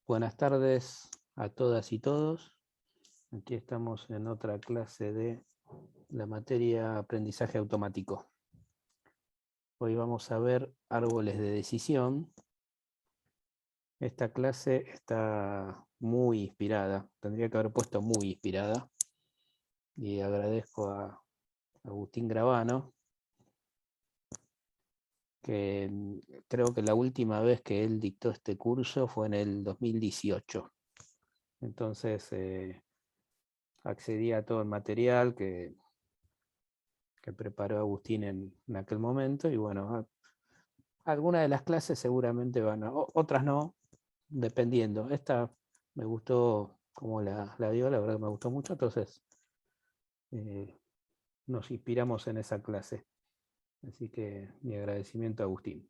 Buenas tardes a todas y todos. Aquí estamos en otra clase de la materia aprendizaje automático. Hoy vamos a ver árboles de decisión. Esta clase está muy inspirada, tendría que haber puesto muy inspirada. Y agradezco a Agustín Gravano, que creo que la última vez que él dictó este curso fue en el 2018. Entonces accedí a todo el material que preparó Agustín en aquel momento, y bueno, algunas de las clases seguramente van a, otras no, dependiendo. Esta me gustó como la dio, la verdad que me gustó mucho, entonces nos inspiramos en esa clase. Así que mi agradecimiento a Agustín.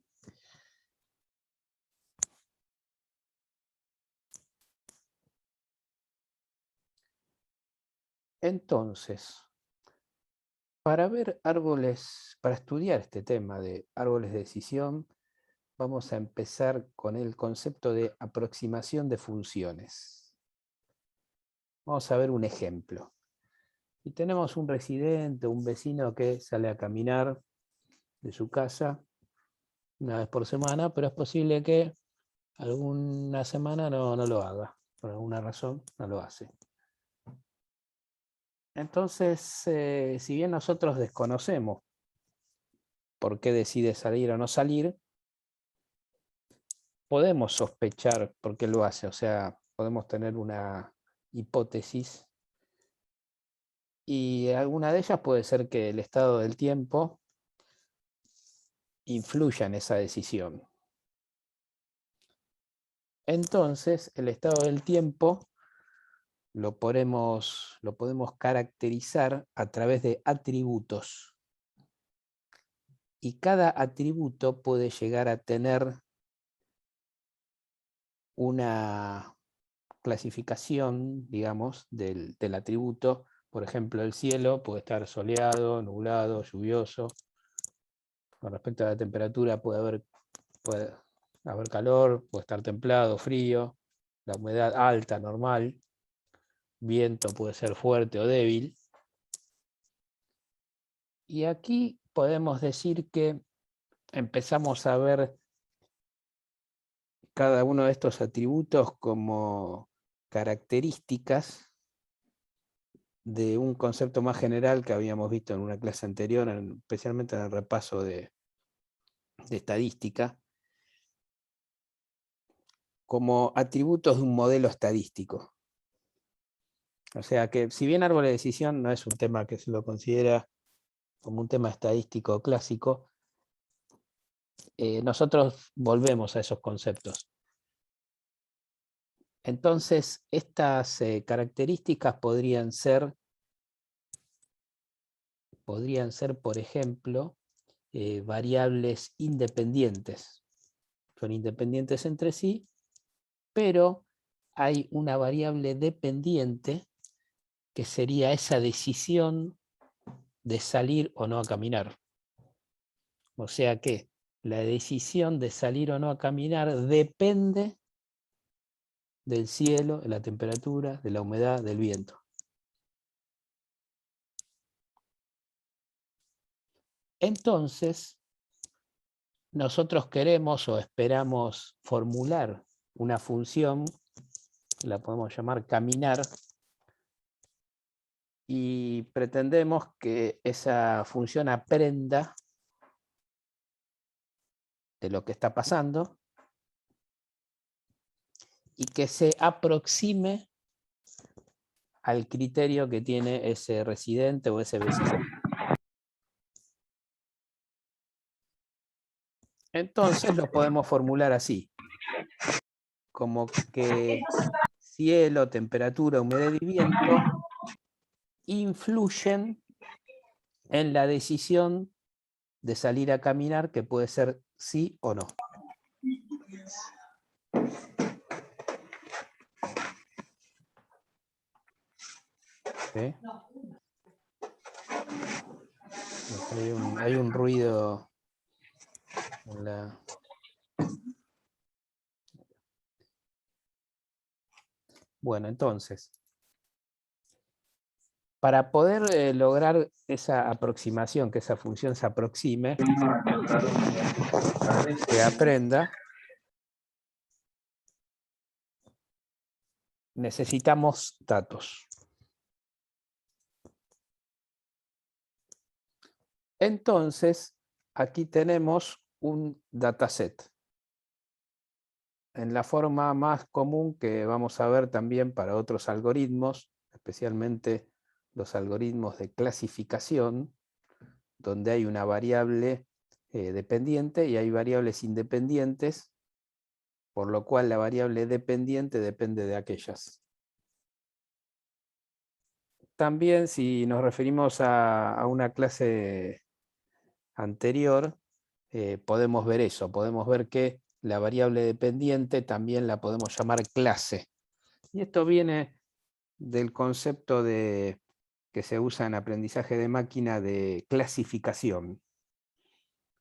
Entonces, para ver árboles, para estudiar este tema de árboles de decisión, vamos a empezar con el concepto de aproximación de funciones. Vamos a ver un ejemplo. Si tenemos un residente, un vecino que sale a caminar de su casa una vez por semana, pero es posible que alguna semana no lo haga, por alguna razón no lo hace. Entonces, si bien nosotros desconocemos por qué decide salir o no salir, podemos sospechar por qué lo hace, o sea, podemos tener una hipótesis, y alguna de ellas puede ser que el estado del tiempo influya en esa decisión. Entonces, el estado del tiempo lo podemos caracterizar a través de atributos. Y cada atributo puede llegar a tener una clasificación, digamos, del atributo. Por ejemplo, el cielo puede estar soleado, nublado, lluvioso. Con respecto a la temperatura puede haber calor, puede estar templado, frío. La humedad alta, normal. Viento puede ser fuerte o débil. Y aquí podemos decir que empezamos a ver cada uno de estos atributos como características de un concepto más general que habíamos visto en una clase anterior, especialmente en el repaso de estadística, como atributos de un modelo estadístico. O sea que, si bien árbol de decisión no es un tema que se lo considera como un tema estadístico clásico, nosotros volvemos a esos conceptos. Entonces, estas características podrían ser, por ejemplo, variables independientes. Son independientes entre sí, pero hay una variable dependiente que sería esa decisión de salir o no a caminar. O sea que la decisión de salir o no a caminar depende del cielo, de la temperatura, de la humedad, del viento. Entonces, nosotros queremos o esperamos formular una función, la podemos llamar caminar, y pretendemos que esa función aprenda de lo que está pasando y que se aproxime al criterio que tiene ese residente o ese vecino. Entonces lo podemos formular así, como que cielo, temperatura, humedad y viento influyen en la decisión de salir a caminar, que puede ser sí o no. ¿Sí? Hay un ruido en la... Bueno, entonces, para poder lograr esa aproximación, que esa función se aproxime, que aprenda, necesitamos datos. Entonces, aquí tenemos un dataset. En la forma más común que vamos a ver también para otros algoritmos, especialmente los algoritmos de clasificación, donde hay una variable dependiente y hay variables independientes, por lo cual la variable dependiente depende de aquellas. También, si nos referimos a una clase anterior, podemos ver eso, podemos ver que la variable dependiente también la podemos llamar clase. Y esto viene del concepto que se usa en aprendizaje de máquina de clasificación.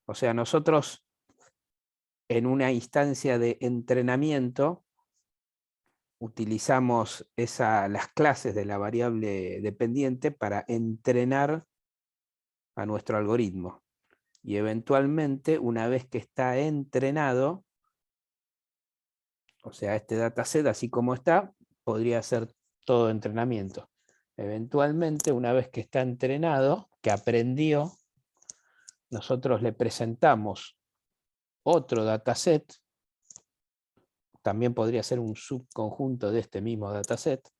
O sea, nosotros en una instancia de entrenamiento utilizamos las clases de la variable dependiente para entrenar a nuestro algoritmo. Y eventualmente, una vez que está entrenado, o sea, este dataset así como está, podría ser todo entrenamiento. Eventualmente, una vez que está entrenado, que aprendió, nosotros le presentamos otro dataset, también podría ser un subconjunto de este mismo dataset,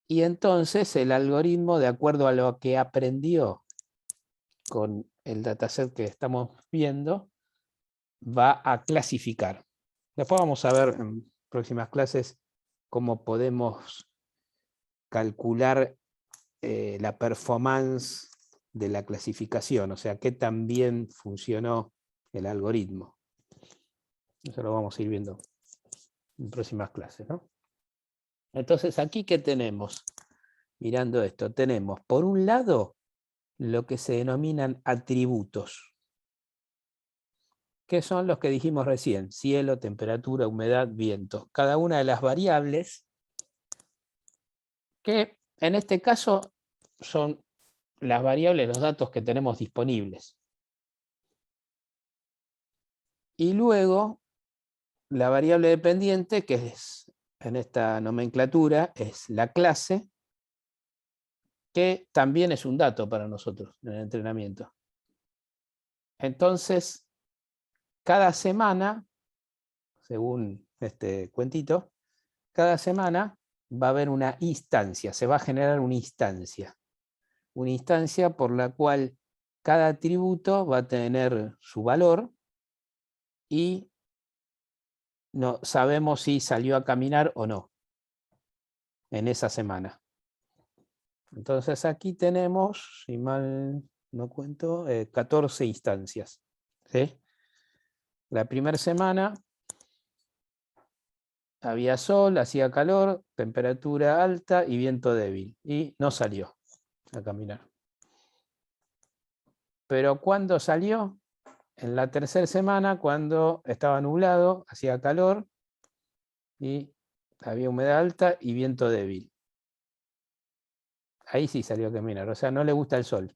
y entonces el algoritmo, de acuerdo a lo que aprendió con el dataset que estamos viendo, va a clasificar. Después vamos a ver en próximas clases cómo podemos calcular la performance de la clasificación, o sea, qué tan bien funcionó el algoritmo. Eso lo vamos a ir viendo en próximas clases, ¿no? Entonces, aquí, ¿qué tenemos? Mirando esto, tenemos, por un lado, lo que se denominan atributos, que son los que dijimos recién: cielo, temperatura, humedad, viento. Cada una de las variables que en este caso son las variables, los datos que tenemos disponibles. Y luego la variable dependiente, que es en esta nomenclatura, es la clase, que también es un dato para nosotros en el entrenamiento. Entonces, cada semana, según este cuentito, cada semana va a haber una instancia, se va a generar una instancia por la cual cada atributo va a tener su valor y no sabemos si salió a caminar o no en esa semana. Entonces aquí tenemos, si mal no cuento, 14 instancias. ¿Sí? La primera semana había sol, hacía calor, temperatura alta y viento débil. Y no salió a caminar. Pero ¿cuándo salió? En la tercera semana, cuando estaba nublado, hacía calor y había humedad alta y viento débil. Ahí sí salió a caminar. O sea, no le gusta el sol.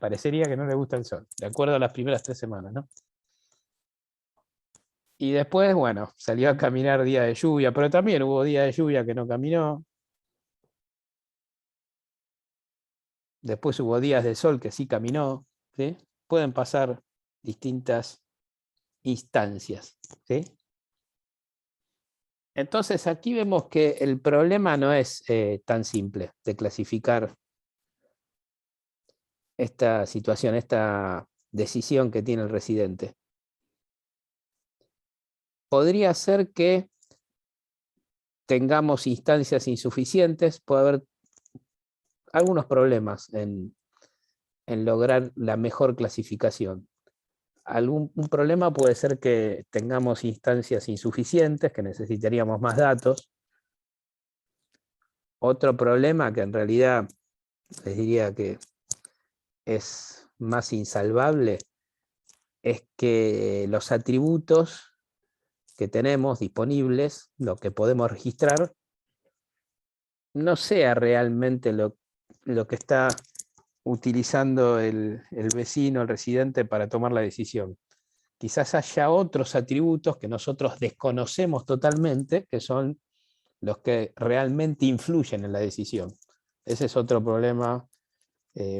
Parecería que no le gusta el sol, de acuerdo a las primeras 3 semanas, ¿no? Y después, bueno, salió a caminar día de lluvia, pero también hubo día de lluvia que no caminó. Después hubo días de sol que sí caminó. ¿Sí? Pueden pasar distintas instancias. ¿Sí? Entonces aquí vemos que el problema no es tan simple de clasificar esta situación, esta decisión que tiene el residente. Podría ser que tengamos instancias insuficientes, puede haber algunos problemas en lograr la mejor clasificación. Un problema puede ser que tengamos instancias insuficientes, que necesitaríamos más datos. Otro problema, que en realidad les diría que es más insalvable, es que los atributos que tenemos disponibles, lo que podemos registrar, no sea realmente lo que está utilizando el vecino, el residente, para tomar la decisión. Quizás haya otros atributos que nosotros desconocemos totalmente, que son los que realmente influyen en la decisión. Ese es otro problema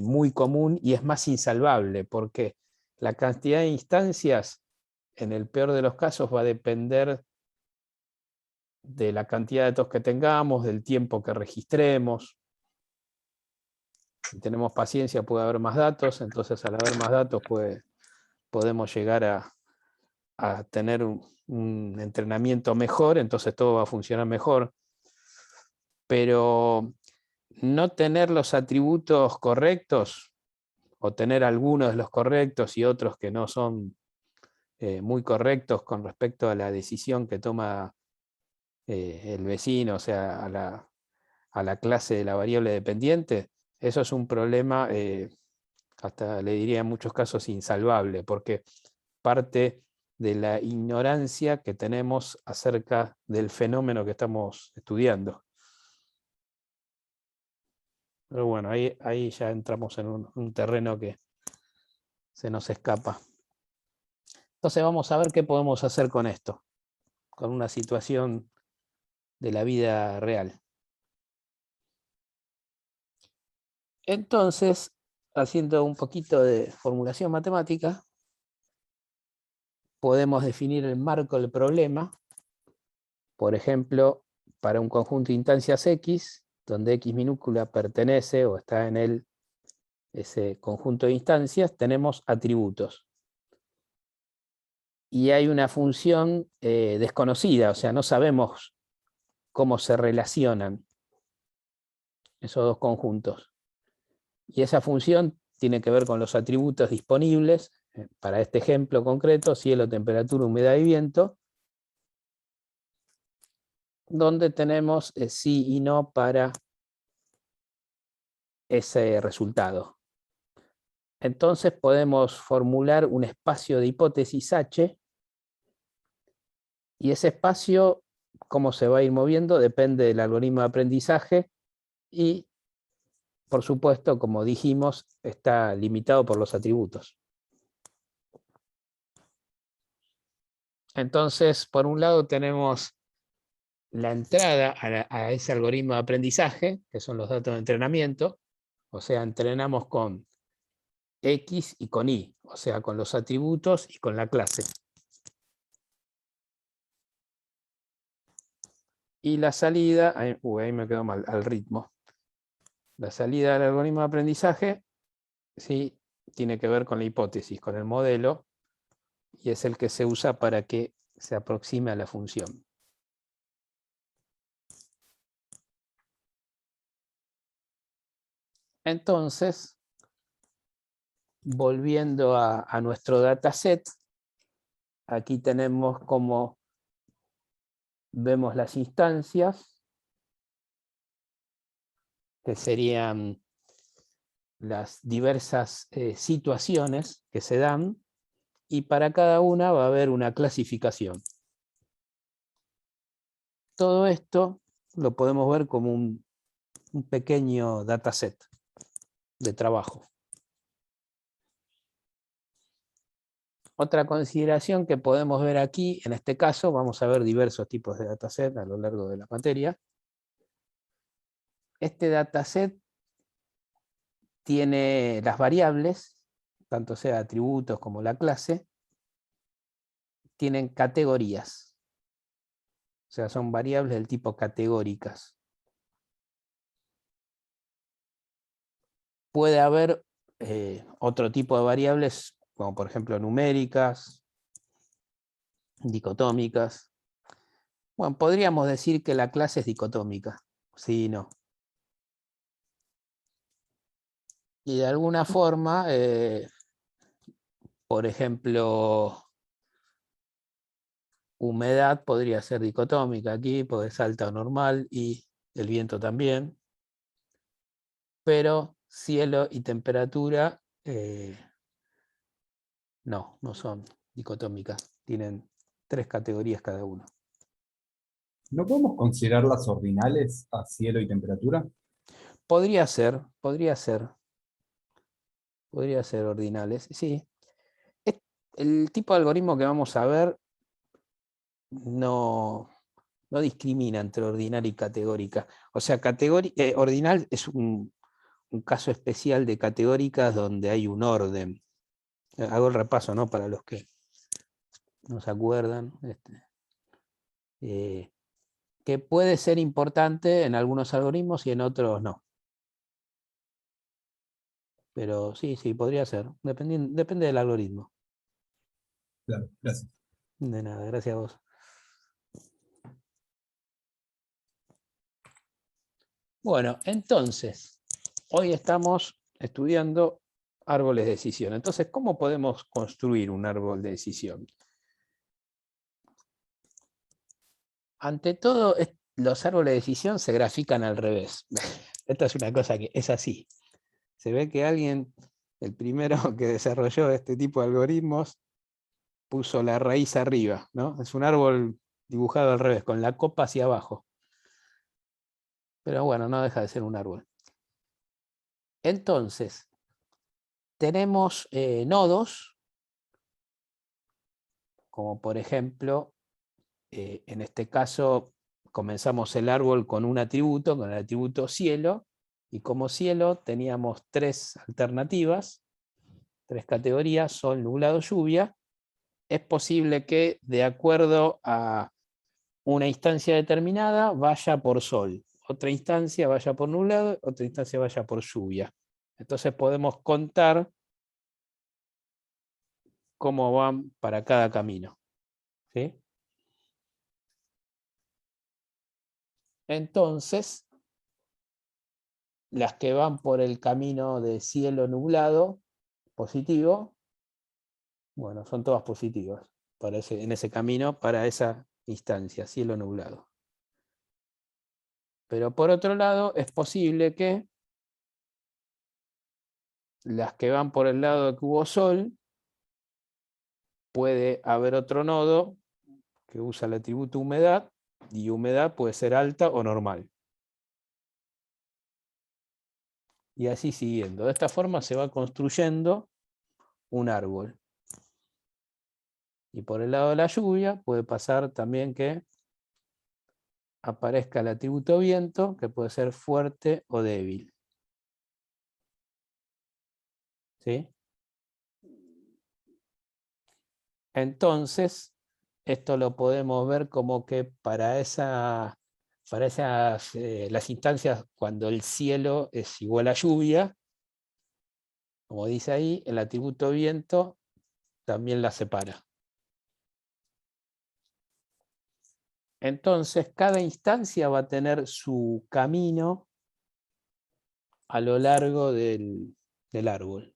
muy común y es más insalvable, porque la cantidad de instancias, en el peor de los casos, va a depender de la cantidad de datos que tengamos, del tiempo que registremos. Si tenemos paciencia puede haber más datos, entonces al haber más datos podemos llegar a tener un entrenamiento mejor, entonces todo va a funcionar mejor. Pero no tener los atributos correctos, o tener algunos de los correctos y otros que no son muy correctos con respecto a la decisión que toma el vecino, o sea, a la clase de la variable dependiente, eso es un problema, hasta le diría en muchos casos insalvable, porque parte de la ignorancia que tenemos acerca del fenómeno que estamos estudiando. Pero bueno, ahí ya entramos en un terreno que se nos escapa. Entonces vamos a ver qué podemos hacer con esto, con una situación de la vida real. Entonces, haciendo un poquito de formulación matemática, podemos definir el marco del problema, por ejemplo, para un conjunto de instancias X, donde X minúscula pertenece o está en ese conjunto de instancias, tenemos atributos. Y hay una función desconocida, o sea, no sabemos cómo se relacionan esos dos conjuntos. Y esa función tiene que ver con los atributos disponibles, para este ejemplo concreto, cielo, temperatura, humedad y viento, donde tenemos sí y no para ese resultado. Entonces podemos formular un espacio de hipótesis H, y ese espacio, cómo se va a ir moviendo, depende del algoritmo de aprendizaje y, por supuesto, como dijimos, está limitado por los atributos. Entonces, por un lado tenemos la entrada a ese algoritmo de aprendizaje, que son los datos de entrenamiento, o sea, entrenamos con X y con Y, o sea, con los atributos y con la clase. Y la salida, ahí me quedó mal, al ritmo. La salida del algoritmo de aprendizaje, sí, tiene que ver con la hipótesis, con el modelo, y es el que se usa para que se aproxime a la función. Entonces, volviendo a nuestro dataset, aquí tenemos cómo vemos las instancias, que serían las diversas situaciones que se dan, y para cada una va a haber una clasificación. Todo esto lo podemos ver como un pequeño dataset de trabajo. Otra consideración que podemos ver aquí, en este caso, vamos a ver diversos tipos de dataset a lo largo de la materia. Este dataset tiene las variables, tanto sea atributos como la clase, tienen categorías. O sea, son variables del tipo categóricas. Puede haber otro tipo de variables, como por ejemplo numéricas, dicotómicas. Bueno, podríamos decir que la clase es dicotómica, sí y no. Y de alguna forma, por ejemplo, humedad podría ser dicotómica aquí, porque es alta o normal, y el viento también. Pero cielo y temperatura no son dicotómicas, tienen 3 categorías cada uno. ¿No podemos considerar las ordinales a cielo y temperatura? Podría ser ordinales, sí. El tipo de algoritmo que vamos a ver no discrimina entre ordinal y categórica. O sea, ordinal es un caso especial de categóricas donde hay un orden. Hago el repaso, ¿no? Para los que no se acuerdan. Que puede ser importante en algunos algoritmos y en otros no. Pero sí, podría ser. Depende del algoritmo. Claro, gracias. De nada, gracias a vos. Bueno, entonces, hoy estamos estudiando árboles de decisión. Entonces, ¿cómo podemos construir un árbol de decisión? Ante todo, los árboles de decisión se grafican al revés. Esta es una cosa que es así. Se ve que alguien, el primero que desarrolló este tipo de algoritmos, puso la raíz arriba, ¿no? Es un árbol dibujado al revés, con la copa hacia abajo. Pero bueno, no deja de ser un árbol. Entonces, tenemos nodos, como por ejemplo, en este caso, comenzamos el árbol con un atributo, con el atributo cielo, y como cielo teníamos 3 alternativas, 3 categorías, sol, nublado, lluvia. Es posible que de acuerdo a una instancia determinada vaya por sol, otra instancia vaya por nublado, otra instancia vaya por lluvia. Entonces podemos contar cómo van para cada camino, ¿sí? Entonces, las que van por el camino de cielo nublado, positivo, bueno, son todas positivas en ese camino para esa instancia, cielo nublado. Pero por otro lado, es posible que las que van por el lado de que hubo sol, puede haber otro nodo que usa el atributo humedad, y humedad puede ser alta o normal. Y así siguiendo. De esta forma se va construyendo un árbol. Y por el lado de la lluvia puede pasar también que aparezca el atributo viento, que puede ser fuerte o débil. ¿Sí? Entonces, esto lo podemos ver como que para esas las instancias cuando el cielo es igual a lluvia, como dice ahí, el atributo viento también la separa. Entonces, cada instancia va a tener su camino a lo largo del árbol.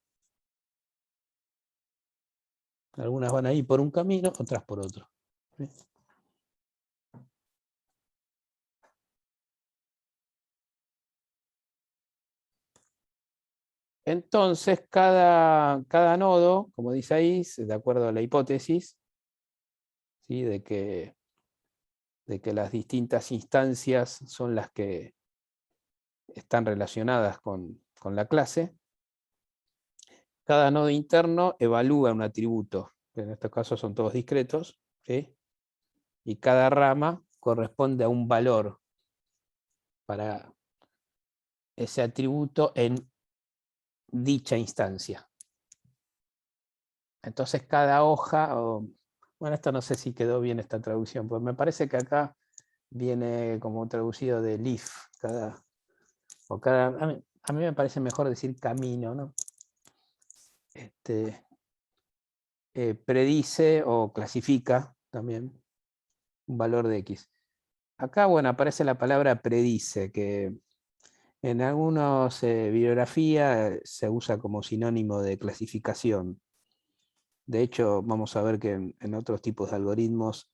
Algunas van a ir por un camino, otras por otro. ¿Sí? Entonces, cada nodo, como dice ahí, de acuerdo a la hipótesis, ¿sí? de que las distintas instancias son las que están relacionadas con la clase, cada nodo interno evalúa un atributo, que en este caso son todos discretos, ¿sí? Y cada rama corresponde a un valor para ese atributo en dicha instancia. Entonces cada hoja, bueno, esto no sé si quedó bien esta traducción, pues me parece que acá viene como traducido de leaf, a mí me parece mejor decir camino, ¿no? Predice o clasifica también un valor de X. Acá, bueno, aparece la palabra predice, que en algunas bibliografías se usa como sinónimo de clasificación. De hecho, vamos a ver que en otros tipos de algoritmos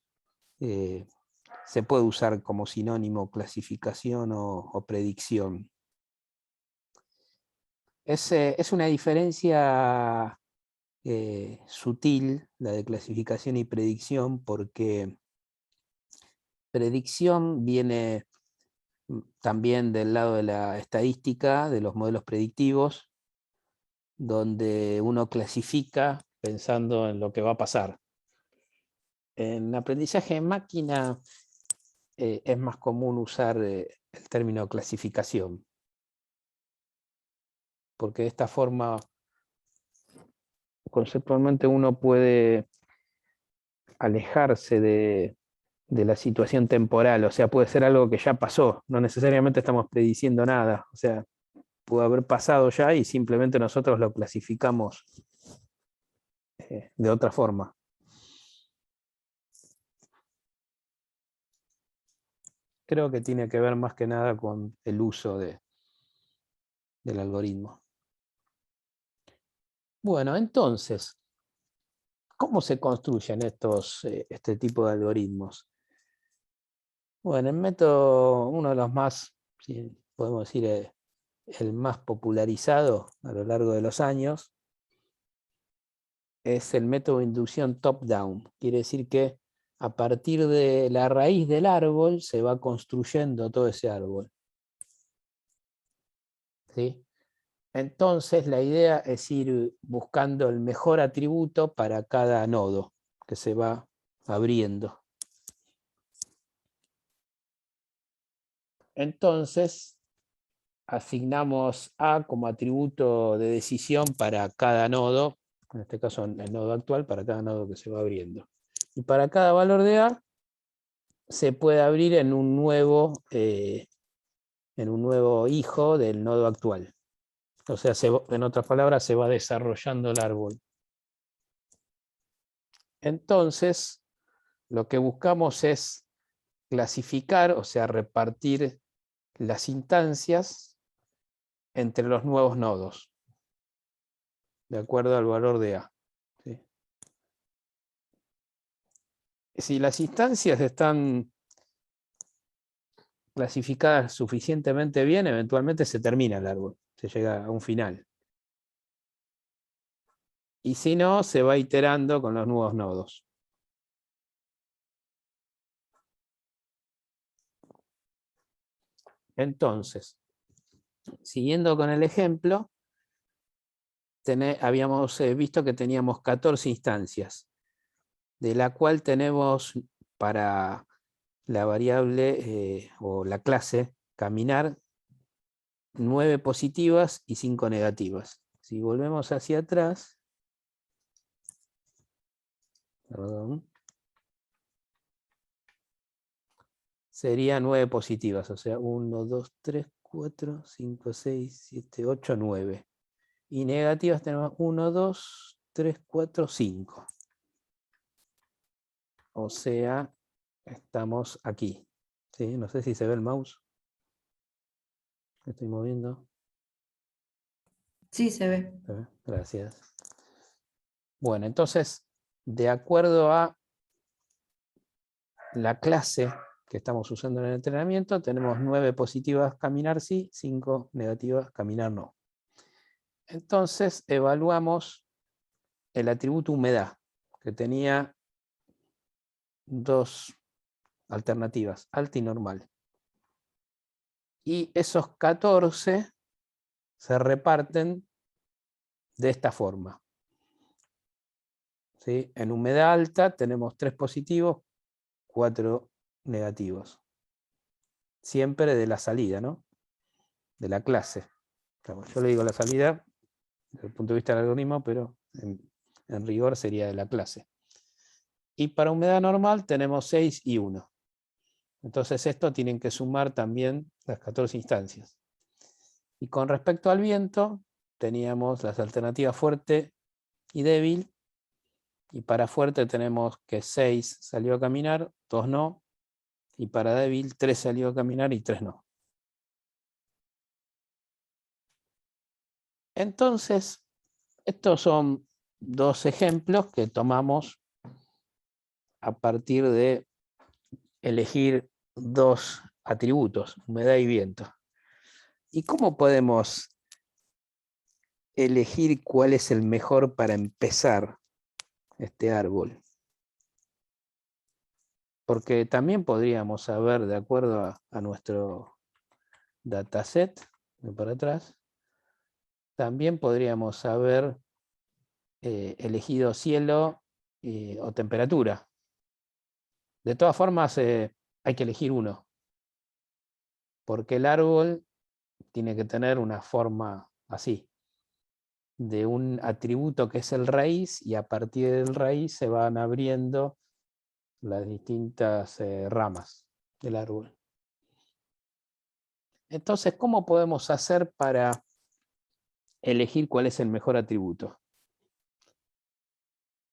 se puede usar como sinónimo clasificación o predicción. Es una diferencia sutil, la de clasificación y predicción, porque predicción viene también del lado de la estadística, de los modelos predictivos, donde uno clasifica pensando en lo que va a pasar. En aprendizaje en máquina es más común usar el término clasificación, porque de esta forma conceptualmente uno puede alejarse de la situación temporal, o sea, puede ser algo que ya pasó, no necesariamente estamos prediciendo nada, o sea, pudo haber pasado ya y simplemente nosotros lo clasificamos de otra forma. Creo que tiene que ver más que nada con el uso del algoritmo. Bueno, entonces, ¿cómo se construyen este tipo de algoritmos? Bueno, el método, uno de los más, si podemos decir, el más popularizado a lo largo de los años, es el método de inducción top-down. Quiere decir que a partir de la raíz del árbol se va construyendo todo ese árbol. ¿Sí? Entonces la idea es ir buscando el mejor atributo para cada nodo que se va abriendo. Entonces asignamos A como atributo de decisión para cada nodo, en este caso el nodo actual, para cada nodo que se va abriendo. Y para cada valor de A se puede abrir en un nuevo hijo del nodo actual. O sea, en otras palabras, se va desarrollando el árbol. Entonces, lo que buscamos es clasificar, o sea, repartir las instancias entre los nuevos nodos, de acuerdo al valor de A. ¿Sí? Si las instancias están clasificadas suficientemente bien, eventualmente se termina el árbol, se llega a un final. Y si no, se va iterando con los nuevos nodos. Entonces, siguiendo con el ejemplo, habíamos visto que teníamos 14 instancias, de la cual tenemos para la variable o la clase caminar 9 positivas y 5 negativas. Si volvemos hacia atrás, perdón, serían 9 positivas, o sea, 1, 2, 3, 4, 5, 6, 7, 8, 9. Y negativas tenemos 1, 2, 3, 4, 5. O sea, estamos aquí. ¿Sí? No sé si se ve el mouse. Estoy moviendo. Sí, se ve. Gracias. Bueno, entonces, de acuerdo a la clase que estamos usando en el entrenamiento, tenemos 9 positivas caminar sí, 5 negativas caminar no. Entonces, evaluamos el atributo humedad, que tenía 2 alternativas, alta y normal. Y esos 14 se reparten de esta forma. ¿Sí? En humedad alta tenemos 3 positivos, 4 negativos. Siempre de la salida, ¿no? De la clase. Yo le digo la salida desde el punto de vista del algoritmo, pero en rigor sería de la clase. Y para humedad normal tenemos 6 y 1. Entonces esto tienen que sumar también las 14 instancias. Y con respecto al viento, teníamos las alternativas fuerte y débil. Y para fuerte tenemos que 6 salió a caminar, 2 no. Y para débil 3 salió a caminar y 3 no. Entonces, estos son 2 ejemplos que tomamos a partir de elegir 2 atributos, humedad y viento. ¿Y cómo podemos elegir cuál es el mejor para empezar este árbol. Porque también podríamos saber, de acuerdo a nuestro dataset, para atrás, también podríamos haber elegido cielo o temperatura. De todas formas, hay que elegir uno, porque el árbol tiene que tener una forma así, de un atributo que es el raíz, y a partir del raíz se van abriendo las distintas ramas del árbol. Entonces, ¿cómo podemos hacer para elegir cuál es el mejor atributo?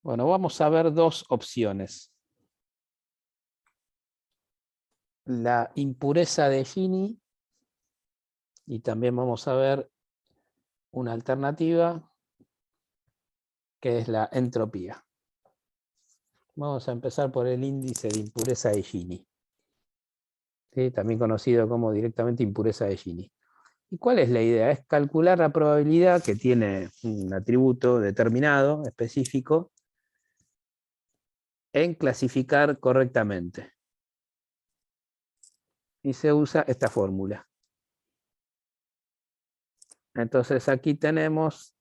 Bueno, vamos a ver dos opciones. La impureza de Gini, y también vamos a ver una alternativa que es la entropía. Vamos a empezar por el índice de impureza de Gini, ¿sí? También conocido como directamente impureza de Gini. ¿Y cuál es la idea? Es calcular la probabilidad que tiene un atributo determinado, específico, en clasificar correctamente. Y se usa esta fórmula. Entonces aquí tenemos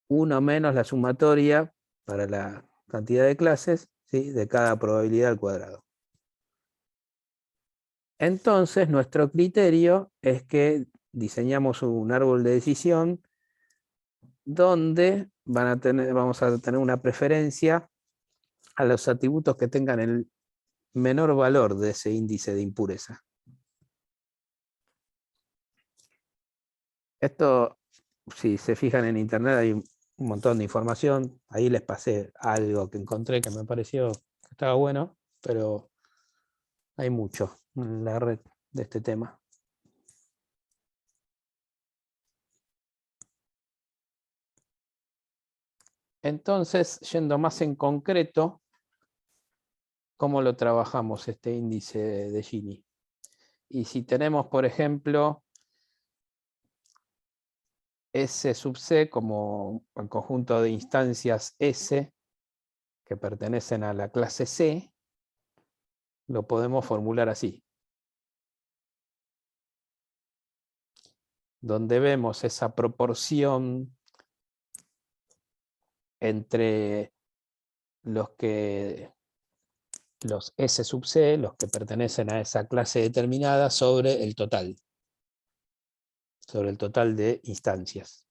1 menos la sumatoria para la cantidad de clases, ¿sí?, de cada probabilidad al cuadrado. Entonces nuestro criterio es que diseñamos un árbol de decisión donde vamos a tener una preferencia a los atributos que tengan el menor valor de ese índice de impureza. Esto, si se fijan en internet, hay un montón de información. Ahí les pasé algo que encontré que me pareció que estaba bueno, pero hay mucho en la red de este tema. Entonces, yendo más en concreto, ¿cómo lo trabajamos este índice de Gini? Y si tenemos, por ejemplo, S sub C como el conjunto de instancias S que pertenecen a la clase C, lo podemos formular así. Donde vemos esa proporción entre los S sub C, los que pertenecen a esa clase determinada, sobre el total de instancias.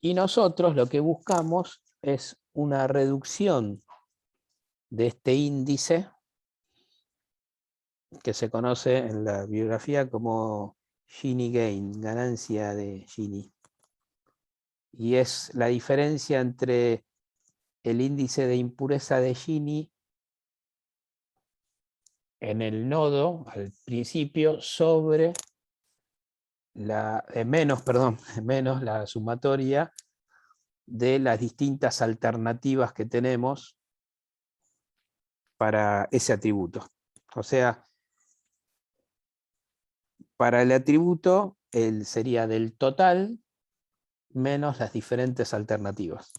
Y nosotros lo que buscamos es una reducción de este índice que se conoce en la bibliografía como Gini gain, ganancia de Gini. Y es la diferencia entre el índice de impureza de Gini en el nodo, al principio, sobre menos la sumatoria de las distintas alternativas que tenemos para ese atributo. O sea, para el atributo, sería del total menos las diferentes alternativas.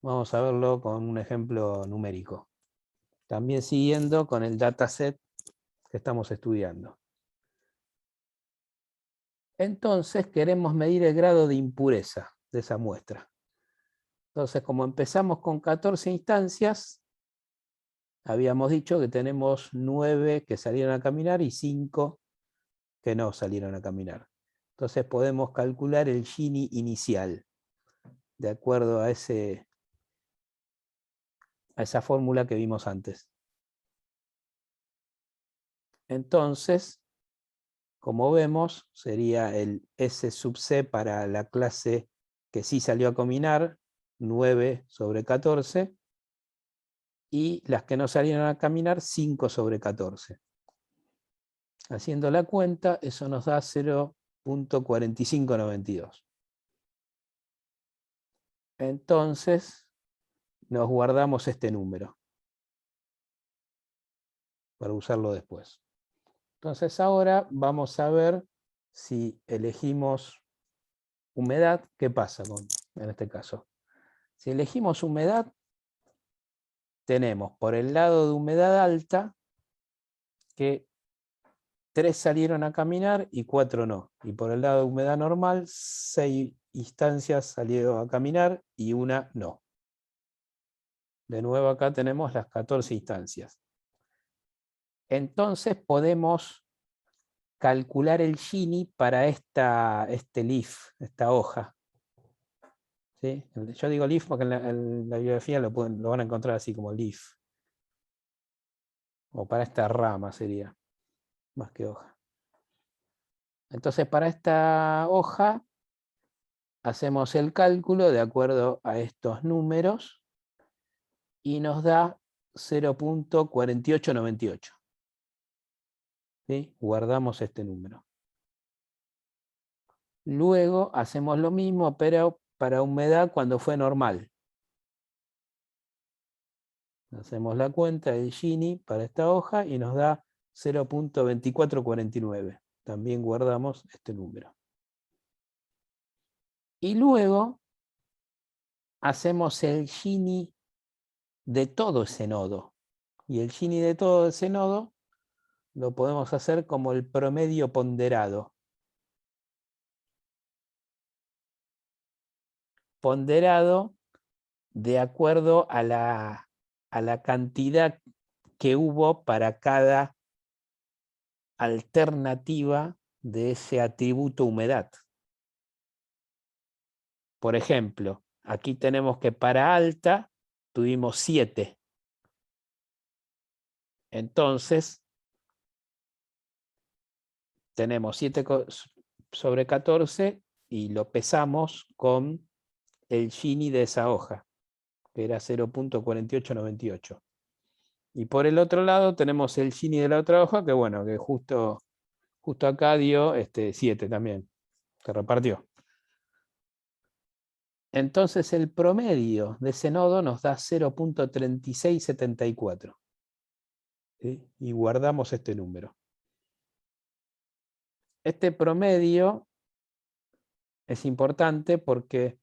Vamos a verlo con un ejemplo numérico. También siguiendo con el dataset que estamos estudiando. Entonces queremos medir el grado de impureza de esa muestra. Entonces, como empezamos con 14 instancias, habíamos dicho que tenemos 9 que salieron a caminar y 5 que no salieron a caminar. Entonces podemos calcular el Gini inicial, de acuerdo a esa fórmula que vimos antes. Entonces, como vemos, sería el S sub C para la clase que sí salió a caminar, 9 sobre 14, y las que no salieron a caminar, 5 sobre 14. Haciendo la cuenta, eso nos da 0.4592. Entonces, nos guardamos este número. para usarlo después. Entonces ahora vamos a ver si elegimos humedad, ¿qué pasa en este caso? Si elegimos humedad, tenemos por el lado de humedad alta que 3 salieron a caminar y 4 no. Y por el lado de humedad normal, 6 instancias salieron a caminar y 1 no. De nuevo acá tenemos las 14 instancias. Entonces podemos calcular el Gini para este leaf, esta hoja. ¿Sí? Yo digo leaf porque en la bibliografía lo van a encontrar así como leaf. O para esta rama sería, más que hoja. Entonces para esta hoja hacemos el cálculo de acuerdo a estos números y nos da 0.4898. ¿Sí? Guardamos este número. Luego hacemos lo mismo, pero para humedad cuando fue normal. Hacemos la cuenta del Gini para esta hoja y nos da 0.2449. También guardamos este número. Y luego hacemos el Gini de todo ese nodo. Y el Gini de todo ese nodo lo podemos hacer como el promedio ponderado. Ponderado de acuerdo a la cantidad que hubo para cada alternativa de ese atributo humedad. Por ejemplo, aquí tenemos que para alta tuvimos 7. Entonces, tenemos 7 sobre 14 y lo pesamos con el Gini de esa hoja, que era 0.4898. Y por el otro lado tenemos el Gini de la otra hoja, que bueno, que justo acá dio 7 también, que repartió. Entonces el promedio de ese nodo nos da 0.3674. ¿Sí? Y guardamos este número. Este promedio es importante porque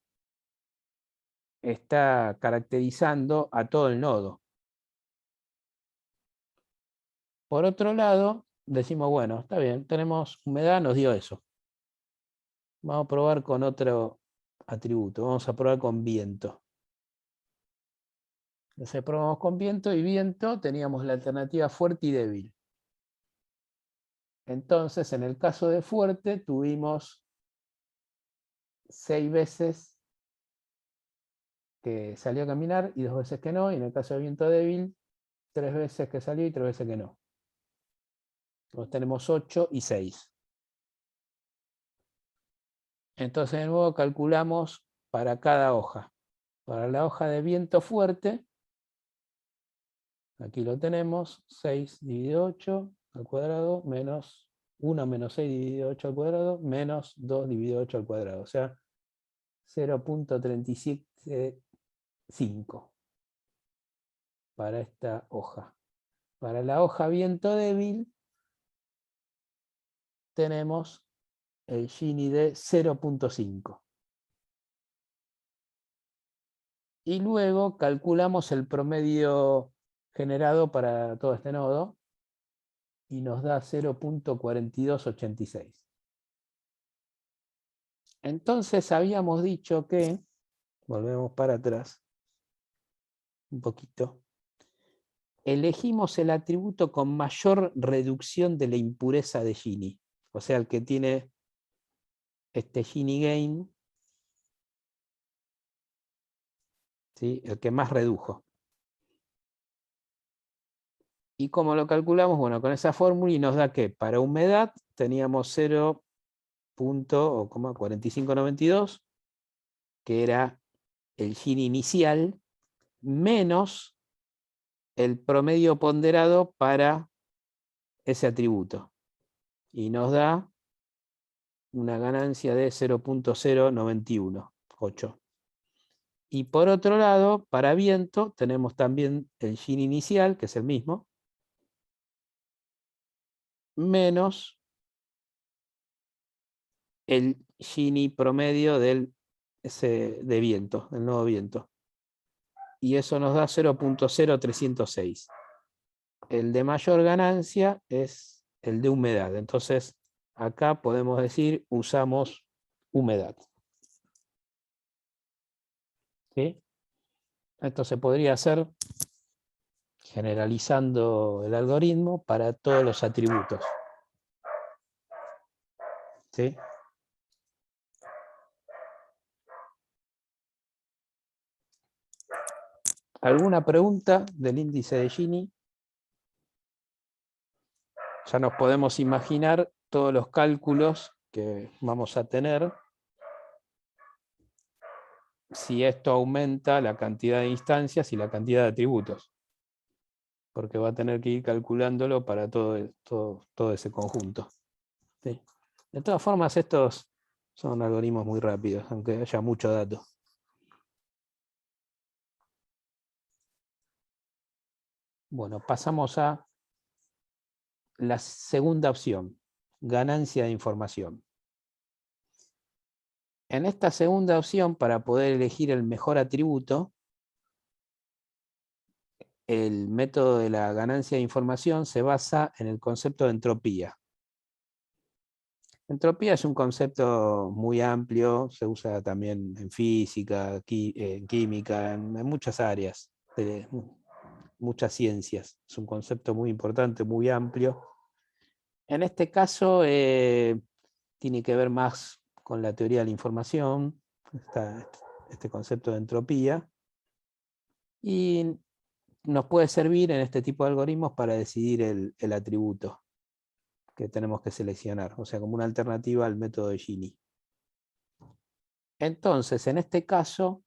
está caracterizando a todo el nodo. Por otro lado, decimos, bueno, está bien, tenemos humedad, nos dio eso. Vamos a probar con otro atributo, vamos a probar con viento. Entonces probamos con viento y viento teníamos la alternativa fuerte y débil. Entonces, en el caso de fuerte, tuvimos 6 veces que salió a caminar y 2 veces que no, y en el caso de viento débil, 3 veces que salió y 3 veces que no. Entonces tenemos 8 y 6. Entonces de nuevo calculamos para cada hoja. Para la hoja de viento fuerte, aquí lo tenemos, 6 dividido 8 al cuadrado, menos 1 menos 6 dividido 8 al cuadrado, menos 2 dividido 8 al cuadrado. O sea, 0.375 para esta hoja. Para la hoja viento débil tenemos el Gini de 0.5. Y luego calculamos el promedio generado para todo este nodo y nos da 0.4286. Entonces habíamos dicho que, volvemos para atrás un poquito, elegimos el atributo con mayor reducción de la impureza de Gini, o sea, el que tiene este Gini gain, ¿sí? El que más redujo. ¿Y cómo lo calculamos? Bueno, con esa fórmula y nos da que para humedad teníamos 0.4592, que era el Gini inicial, menos el promedio ponderado para ese atributo. Y nos da una ganancia de 0.0918. Y por otro lado, para viento tenemos también el Gini inicial, que es el mismo, menos el Gini promedio de viento, del nodo viento. Y eso nos da 0.0306. El de mayor ganancia es el de humedad. Entonces, acá podemos decir, usamos humedad. ¿Sí? Esto se podría hacer generalizando el algoritmo para todos los atributos. ¿Sí? ¿Alguna pregunta del índice de Gini? Ya nos podemos imaginar todos los cálculos que vamos a tener si esto aumenta la cantidad de instancias y la cantidad de atributos. Porque va a tener que ir calculándolo para todo ese conjunto. ¿Sí? De todas formas, estos son algoritmos muy rápidos, aunque haya mucho dato. Bueno, pasamos a la segunda opción, ganancia de información. En esta segunda opción, para poder elegir el mejor atributo, el método de la ganancia de información se basa en el concepto de entropía. Entropía es un concepto muy amplio, se usa también en física, en química, en muchas áreas, de muchas ciencias. Es un concepto muy importante, muy amplio. En este caso tiene que ver más con la teoría de la información, este concepto de entropía, y nos puede servir en este tipo de algoritmos para decidir el atributo que tenemos que seleccionar, o sea, como una alternativa al método de Gini. Entonces, en este caso,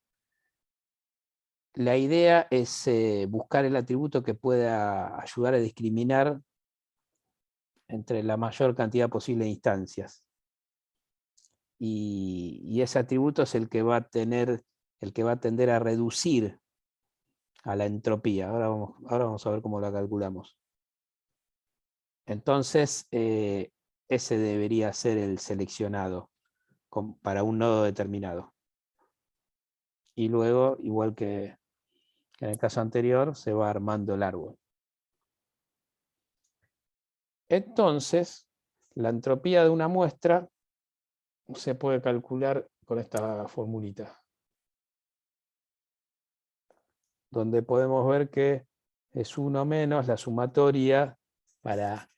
la idea es buscar el atributo que pueda ayudar a discriminar entre la mayor cantidad posible de instancias. Y ese atributo es el que va a tender a reducir a la entropía. Ahora vamos a ver cómo la calculamos. Entonces, ese debería ser el seleccionado para un nodo determinado. Y luego, igual que en el caso anterior, se va armando el árbol. Entonces, la entropía de una muestra se puede calcular con esta formulita, donde podemos ver que es 1 menos la sumatoria para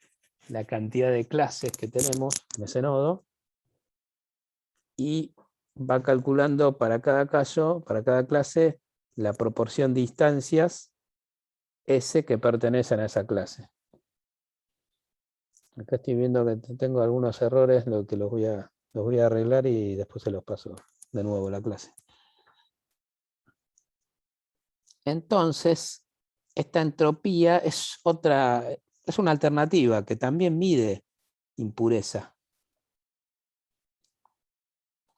la cantidad de clases que tenemos en ese nodo, y va calculando para cada caso, para cada clase, la proporción de instancias S que pertenecen a esa clase. Acá estoy viendo que tengo algunos errores, lo que los voy a arreglar y después se los paso de nuevo a la clase. Entonces, esta entropía es una alternativa que también mide impureza,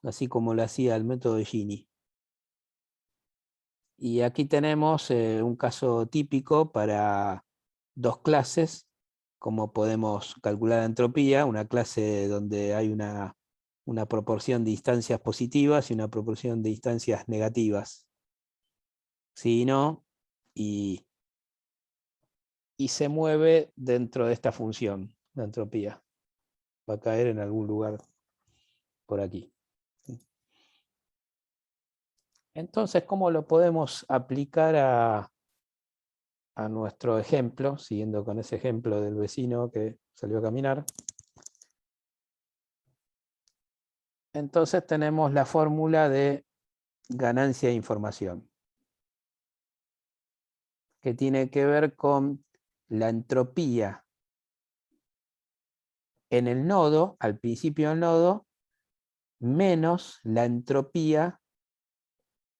así como lo hacía el método de Gini. Y aquí tenemos un caso típico para dos clases, como podemos calcular la entropía, una clase donde hay una proporción de instancias positivas y una proporción de instancias negativas. Si no, y se mueve dentro de esta función, la entropía. Va a caer en algún lugar por aquí. Entonces, ¿cómo lo podemos aplicar a nuestro ejemplo, siguiendo con ese ejemplo del vecino que salió a caminar? Entonces tenemos la fórmula de ganancia de información, que tiene que ver con la entropía en el nodo, al principio del nodo, menos la entropía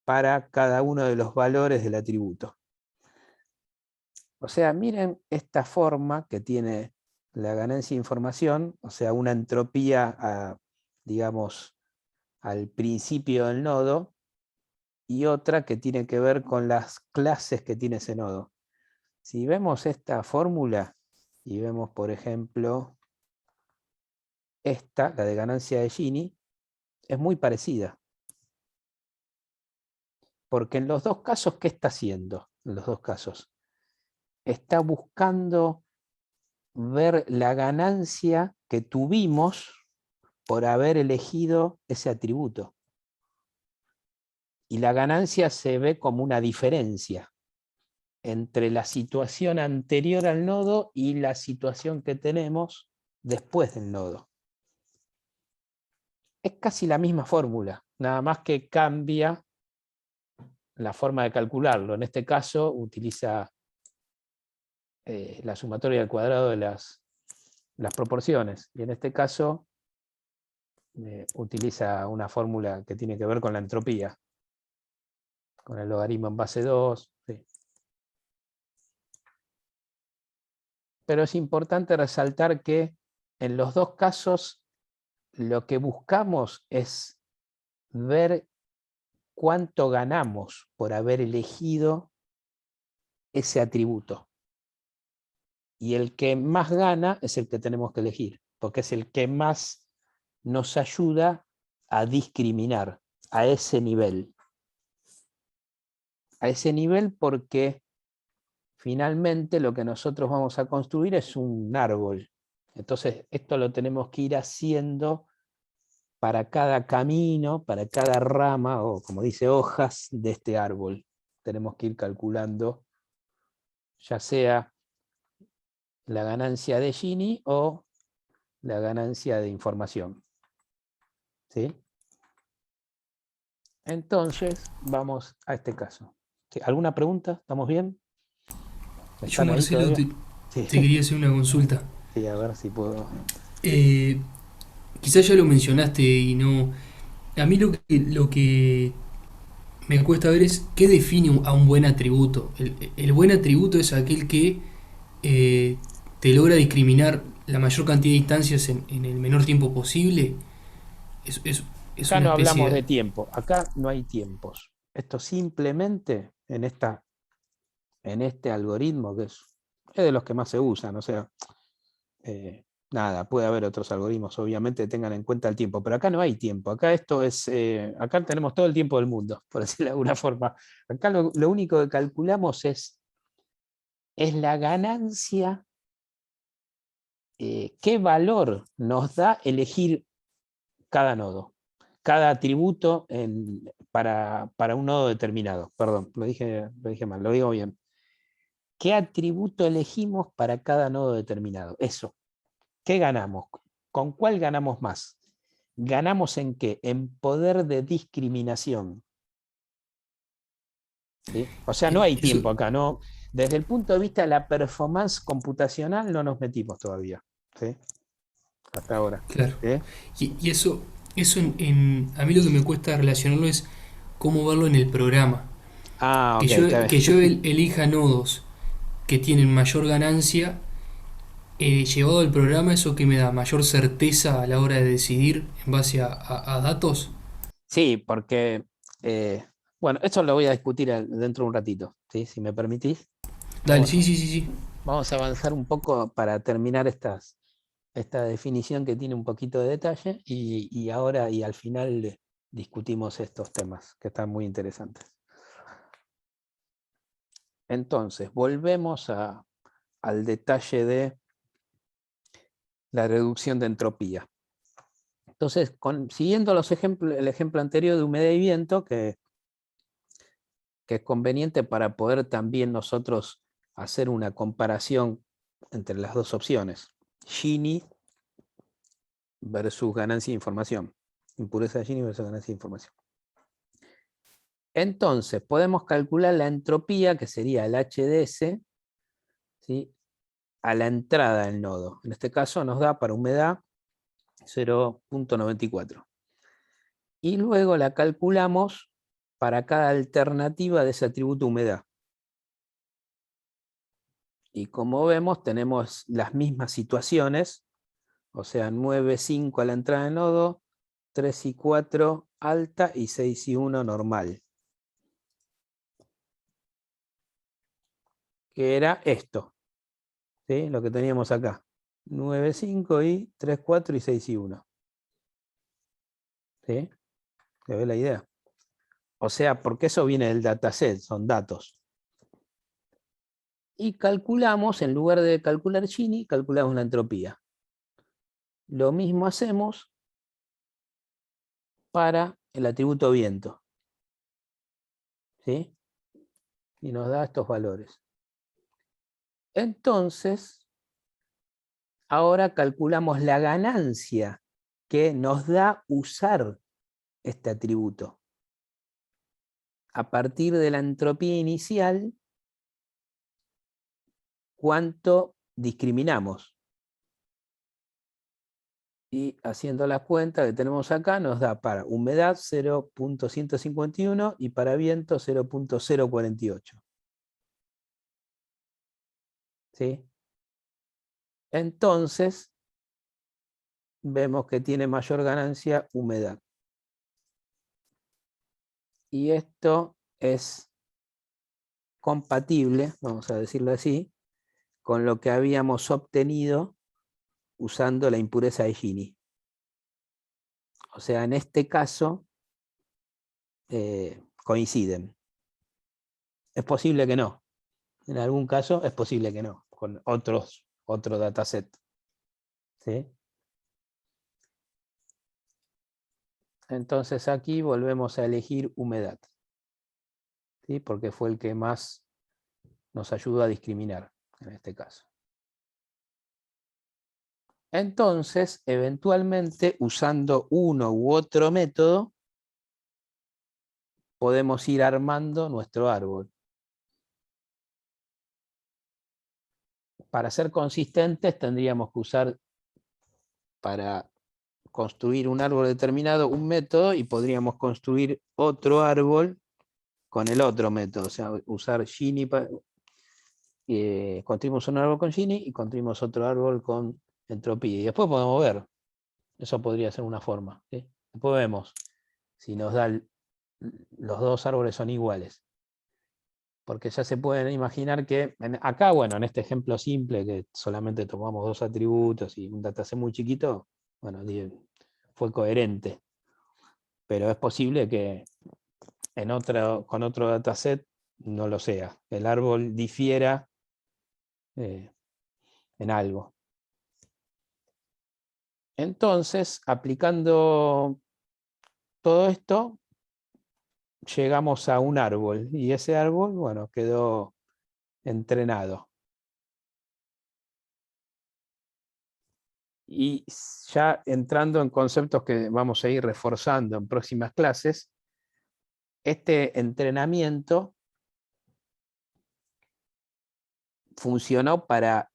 para cada uno de los valores del atributo. O sea, miren esta forma que tiene la ganancia de información, o sea, una entropía, digamos, al principio del nodo, y otra que tiene que ver con las clases que tiene ese nodo. Si vemos esta fórmula y vemos, por ejemplo, esta, la de ganancia de Gini, es muy parecida. Porque en los dos casos, ¿qué está haciendo? En los dos casos. Está buscando ver la ganancia que tuvimos por haber elegido ese atributo. Y la ganancia se ve como una diferencia entre la situación anterior al nodo y la situación que tenemos después del nodo. Es casi la misma fórmula, nada más que cambia la forma de calcularlo. En este caso utiliza la sumatoria al cuadrado de las proporciones, y en este caso utiliza una fórmula que tiene que ver con la entropía, con el logaritmo en base 2. Sí. Pero es importante resaltar que en los dos casos lo que buscamos es ver cuánto ganamos por haber elegido ese atributo. Y el que más gana es el que tenemos que elegir, porque es el que más nos ayuda a discriminar a ese nivel. A ese nivel porque finalmente lo que nosotros vamos a construir es un árbol. Entonces esto lo tenemos que ir haciendo para cada camino, para cada rama, o como dice, hojas de este árbol. Tenemos que ir calculando ya sea la ganancia de Gini o la ganancia de información. ¿Sí? Entonces, vamos a este caso. ¿Sí? ¿Alguna pregunta? ¿Estamos bien? Yo, ¿Están ahí Marcelo, todavía? te, Sí. te quería hacer una consulta. Sí, a ver si puedo. Eh, Quizás ya lo mencionaste y no. A mí lo que me cuesta ver es qué define a un buen atributo. El buen atributo es aquel que eh, te logra discriminar la mayor cantidad de instancias en el menor tiempo posible. Es Acá una no especie hablamos de. de tiempo, acá no hay tiempos. Esto simplemente en este algoritmo, que es de los que más se usan, o sea, nada, puede haber otros algoritmos, obviamente tengan en cuenta el tiempo, pero acá no hay tiempo, acá esto es, acá tenemos todo el tiempo del mundo, por decirlo de alguna forma. Acá lo único que calculamos es la ganancia, qué valor nos da elegir cada nodo, cada atributo para un nodo determinado. Perdón, lo dije mal, lo digo bien. ¿Qué atributo elegimos para cada nodo determinado? Eso. ¿Qué ganamos? ¿Con cuál ganamos más? ¿Ganamos en qué? En poder de discriminación. ¿Sí? O sea, no hay Eso, tiempo acá, ¿no? Desde el punto de vista de la performance computacional no nos metimos todavía. ¿Sí? Hasta ahora. claro. ¿Sí? Y eso a mí lo que me cuesta relacionarlo es cómo verlo en el programa. Ah, Que ok, yo, está bien. que yo elija nodos que tienen mayor ganancia, llevado al programa, eso que me da mayor certeza a la hora de decidir en base a datos. Sí, porque, bueno, esto lo voy a discutir dentro de un ratito, ¿sí? Si me permitís. Dale, Vamos sí, a, sí, sí, sí. vamos a avanzar un poco para terminar esta definición que tiene un poquito de detalle y ahora y al final discutimos estos temas que están muy interesantes. Entonces, volvemos al detalle de la reducción de entropía. Entonces, siguiendo el ejemplo anterior de humedad y viento, que es conveniente para poder también nosotros hacer una comparación entre las dos opciones, Gini versus ganancia de información, impureza de Gini versus ganancia de información. Entonces, podemos calcular la entropía, que sería el HDS, ¿sí?, a la entrada del nodo. En este caso nos da para humedad 0.94. Y luego la calculamos para cada alternativa de ese atributo humedad. Y como vemos, tenemos las mismas situaciones, o sea, 9,5 a la entrada del nodo, 3 y 4 alta y 6 y 1 normal. Que era esto, ¿sí?, lo que teníamos acá. 9, 5 y 3, 4 y 6 y 1. ¿Sí? ¿Se ve la idea? O sea, porque eso viene del dataset, son datos. Y calculamos, en lugar de calcular Gini, calculamos la entropía. Lo mismo hacemos para el atributo viento. ¿Sí? Y nos da estos valores. Entonces, ahora calculamos la ganancia que nos da usar este atributo. A partir de la entropía inicial, ¿cuánto discriminamos? Y haciendo las cuentas que tenemos acá, nos da para humedad 0.151 y para viento 0.048. ¿Sí? Entonces, vemos que tiene mayor ganancia humedad. Y esto es compatible, vamos a decirlo así, con lo que habíamos obtenido usando la impureza de Gini. O sea, en este caso coinciden. Es posible que no. En algún caso es posible que no, con otro dataset. ¿Sí? Entonces aquí volvemos a elegir humedad. ¿Sí? Porque fue el que más nos ayudó a discriminar en este caso. Entonces, eventualmente, usando uno u otro método, podemos ir armando nuestro árbol. Para ser consistentes, tendríamos que usar para construir un árbol determinado un método y podríamos construir otro árbol con el otro método. O sea, usar Gini, construimos un árbol con Gini y construimos otro árbol con entropía. Y después podemos ver. Eso podría ser una forma. ¿Sí? Después vemos si nos da los dos árboles son iguales. Porque ya se pueden imaginar que acá, bueno, en este ejemplo simple, que solamente tomamos dos atributos y un dataset muy chiquito, bueno, fue coherente. Pero es posible que con otro dataset no lo sea. El árbol difiera en algo. Entonces, aplicando todo esto, llegamos a un árbol. Y ese árbol, bueno, quedó entrenado. Y ya entrando en conceptos que vamos a ir reforzando en próximas clases, este entrenamiento funcionó para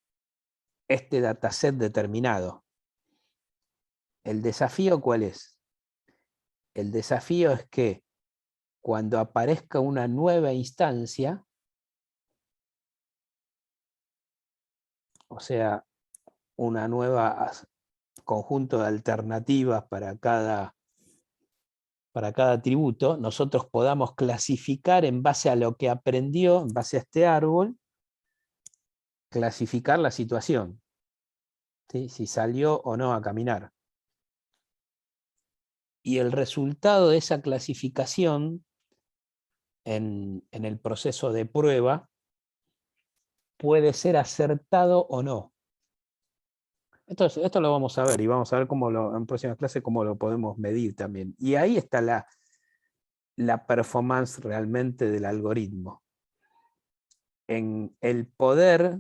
este dataset determinado. ¿El desafío cuál es? El desafío es que cuando aparezca una nueva instancia, o sea, una nueva conjunto de alternativas para cada atributo, nosotros podamos clasificar en base a lo que aprendió, en base a este árbol, clasificar la situación. ¿Sí? Si salió o no a caminar. Y el resultado de esa clasificación en el proceso de prueba puede ser acertado o no. Entonces, esto lo vamos a ver y vamos a ver en próximas clases cómo lo podemos medir también. Y ahí está la performance realmente del algoritmo. En el poder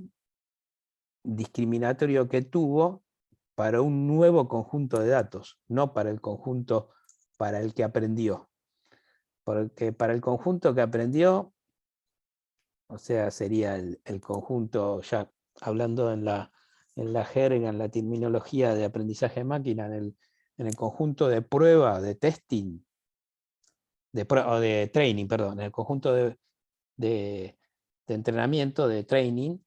discriminatorio que tuvo para un nuevo conjunto de datos, no para el conjunto para el que aprendió. Porque para el conjunto que aprendió, o sea, sería el conjunto, ya hablando en la jerga, en la terminología de aprendizaje de máquina, en el conjunto de prueba, de testing, o de training, perdón, en el conjunto de entrenamiento, de training,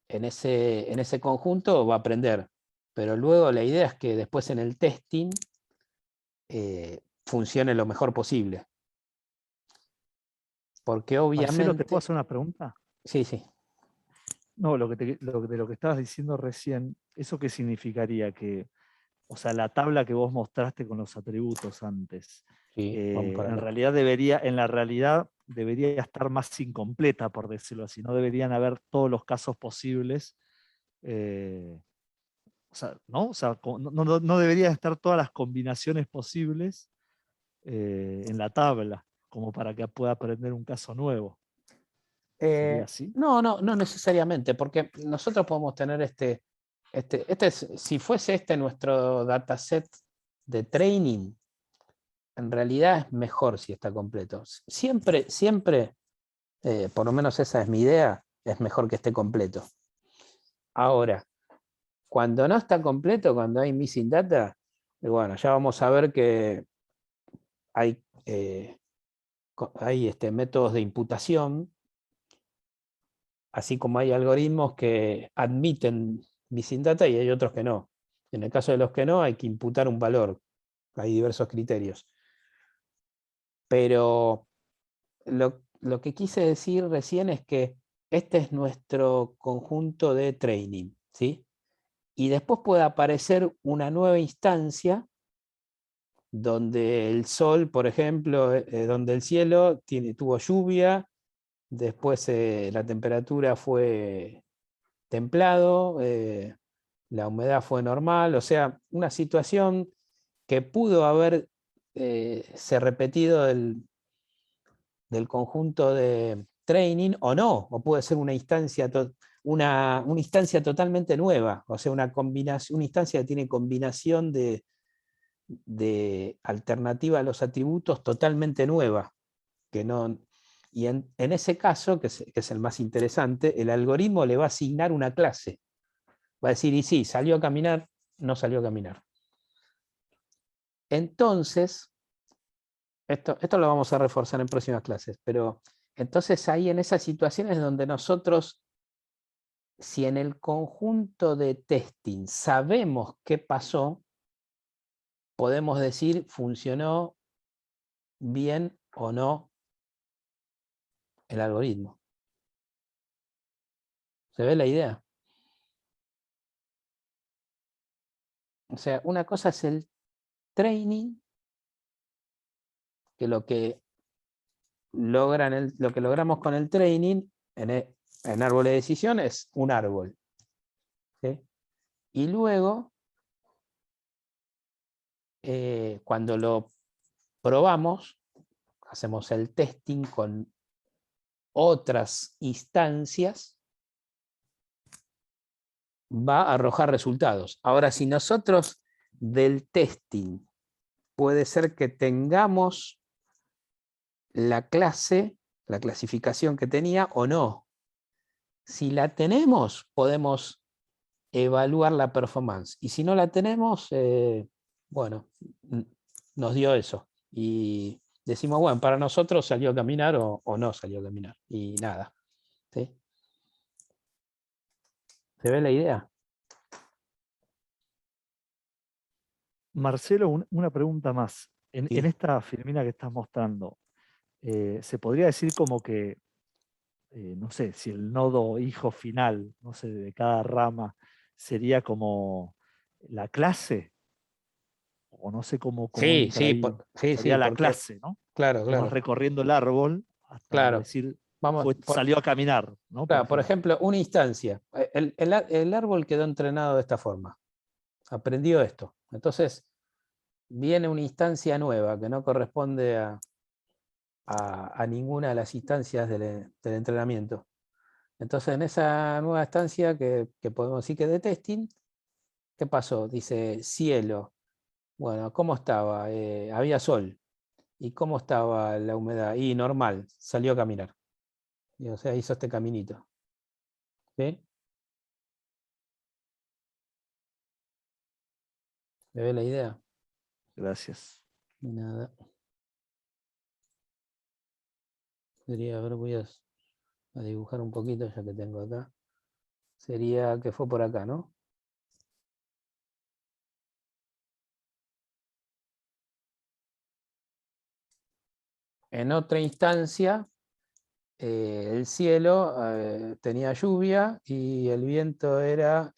en ese conjunto va a aprender. Pero luego la idea es que después en el testing funcione lo mejor posible. Porque Marcelo, ¿te puedo obviamente... hacer una pregunta? Sí, sí. No, de lo que estabas diciendo recién, ¿eso qué significaría? Que, o sea, la tabla que vos mostraste con los atributos antes, Sí, vamos para en acá. realidad en la realidad debería estar más incompleta, por decirlo así. No deberían haber todos los casos posibles. eh, o sea, ¿no? O sea, no deberían estar todas las combinaciones posibles en la tabla, como para que pueda aprender un caso nuevo. ¿Sería así? No, no necesariamente, porque nosotros podemos tener si fuese este nuestro dataset de training, en realidad es mejor si está completo. Siempre, por lo menos esa es mi idea, es mejor que esté completo. Ahora, cuando no está completo, cuando hay missing data, bueno, ya vamos a ver que hay, hay métodos de imputación, así como hay algoritmos que admiten missing data y hay otros que no. En el caso de los que no, hay que imputar un valor. Hay diversos criterios. Pero lo que quise decir recién es que este es nuestro conjunto de training, ¿sí? Y después puede aparecer una nueva instancia donde el sol, por ejemplo, donde el cielo tuvo lluvia, después la temperatura fue templado, la humedad fue normal, o sea, una situación que pudo haber se repetido del conjunto de training o no, o puede ser una instancia, una instancia totalmente nueva, o sea, una instancia que tiene combinación de alternativa a los atributos totalmente nueva, que no, y en ese caso, que es el más interesante, el algoritmo le va a asignar una clase. Va a decir, y sí, salió a caminar, no salió a caminar. Entonces, esto lo vamos a reforzar en próximas clases, pero entonces ahí en esas situaciones donde nosotros, si en el conjunto de testing sabemos qué pasó, podemos decir funcionó bien o no el algoritmo. ¿Se ve la idea? O sea, una cosa es el training, que lo que lo que logramos con el training en árbol de decisión es un árbol. ¿Sí? Y luego, cuando lo probamos, hacemos el testing con otras instancias, va a arrojar resultados. Ahora, si nosotros del testing puede ser que tengamos la clase, la clasificación que tenía o no. Si la tenemos, podemos evaluar la performance. Y si no la tenemos, bueno, nos dio eso. Y decimos, bueno, para nosotros salió a caminar o no salió a caminar. Y nada. ¿Sí? ¿Se ve la idea? Marcelo, una pregunta más. En Sí. esta filmina que estás mostrando, ¿se podría decir como que, no sé, si el nodo hijo final, no sé, de cada rama, sería como la clase? O no sé cómo Sí, entra sí, ahí. sí, Sería la porque, clase, ¿no? claro, Vamos claro, recorriendo el árbol hasta claro. decir, Vamos, salió a caminar, ¿no? Por claro, por ejemplo. ejemplo, una instancia. El árbol quedó entrenado de esta forma. Aprendió esto. Entonces, viene una instancia nueva que no corresponde a ninguna de las instancias del entrenamiento. Entonces, en esa nueva instancia que podemos decir que es de testing, ¿qué pasó? Dice cielo. Bueno, ¿cómo estaba? Había sol. ¿Y cómo estaba la humedad? Y normal, salió a caminar. Y, o sea, hizo este caminito. ¿Sí? ¿Me ve la idea? Gracias. Y nada. Sería, a ver, voy a dibujar un poquito ya que tengo acá. Sería que fue por acá, ¿no? En otra instancia, el cielo tenía lluvia y el viento era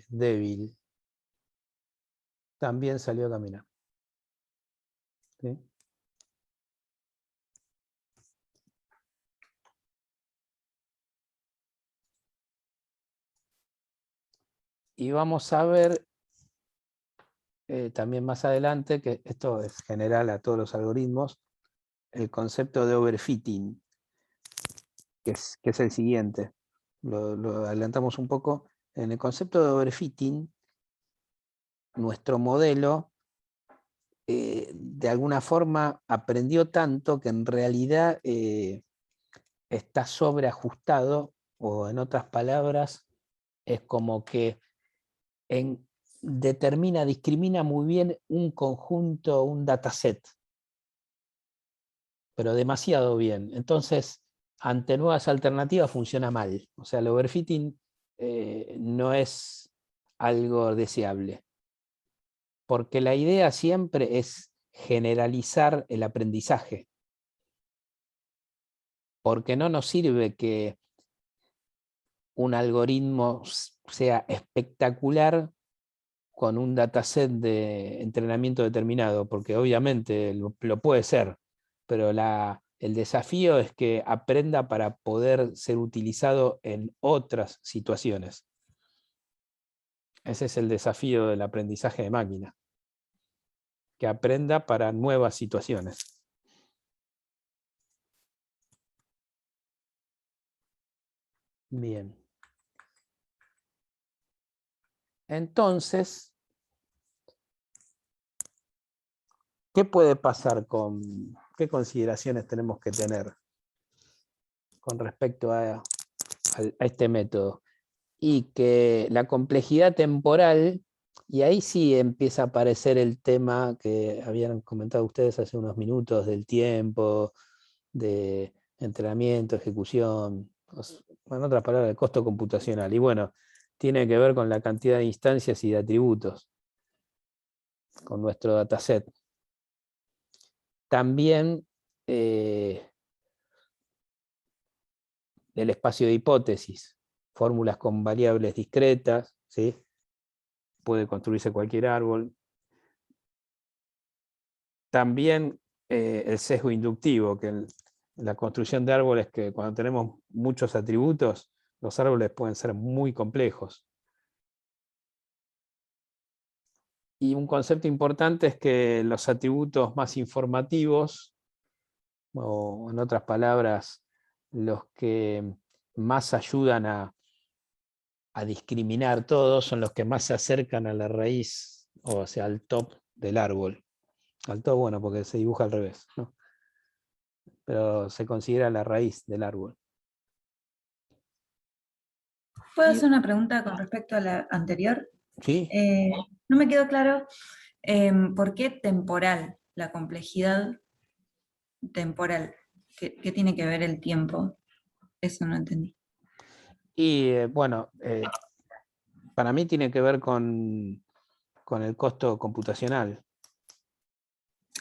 débil. También salió a caminar. ¿Sí? Y vamos a ver también más adelante, que esto es general a todos los algoritmos, el concepto de overfitting, que es el siguiente. Lo adelantamos un poco. En el concepto de overfitting, nuestro modelo de alguna forma aprendió tanto que en realidad está sobreajustado, o en otras palabras, es como que discrimina muy bien un conjunto, un dataset, pero demasiado bien. Entonces, ante nuevas alternativas funciona mal. O sea, el overfitting no es algo deseable, porque la idea siempre es generalizar el aprendizaje, porque no nos sirve que un algoritmo sea espectacular con un dataset de entrenamiento determinado, porque obviamente lo puede ser, pero el desafío es que aprenda para poder ser utilizado en otras situaciones. Ese es el desafío del aprendizaje de máquina, que aprenda para nuevas situaciones. Bien. Entonces, ¿qué puede pasar qué consideraciones tenemos que tener con respecto a este método? Y que la complejidad temporal, y ahí sí empieza a aparecer el tema que habían comentado ustedes hace unos minutos, del tiempo, de entrenamiento, ejecución, en otras palabras, el costo computacional. Y bueno, tiene que ver con la cantidad de instancias y de atributos, con nuestro dataset. También el espacio de hipótesis, fórmulas con variables discretas, ¿sí? Puede construirse cualquier árbol. También el sesgo inductivo, que en la construcción de árboles, que cuando tenemos muchos atributos, los árboles pueden ser muy complejos. Y un concepto importante es que los atributos más informativos, o en otras palabras, los que más ayudan a discriminar todo, son los que más se acercan a la raíz, o sea, al top del árbol. Al top, bueno, porque se dibuja al revés, ¿no? Pero se considera la raíz del árbol. ¿Puedo hacer una pregunta con respecto a la anterior? ¿Sí? No me quedó claro por qué temporal, la complejidad temporal. ¿Qué tiene que ver el tiempo? Eso no entendí. Y bueno, para mí tiene que ver con el costo computacional.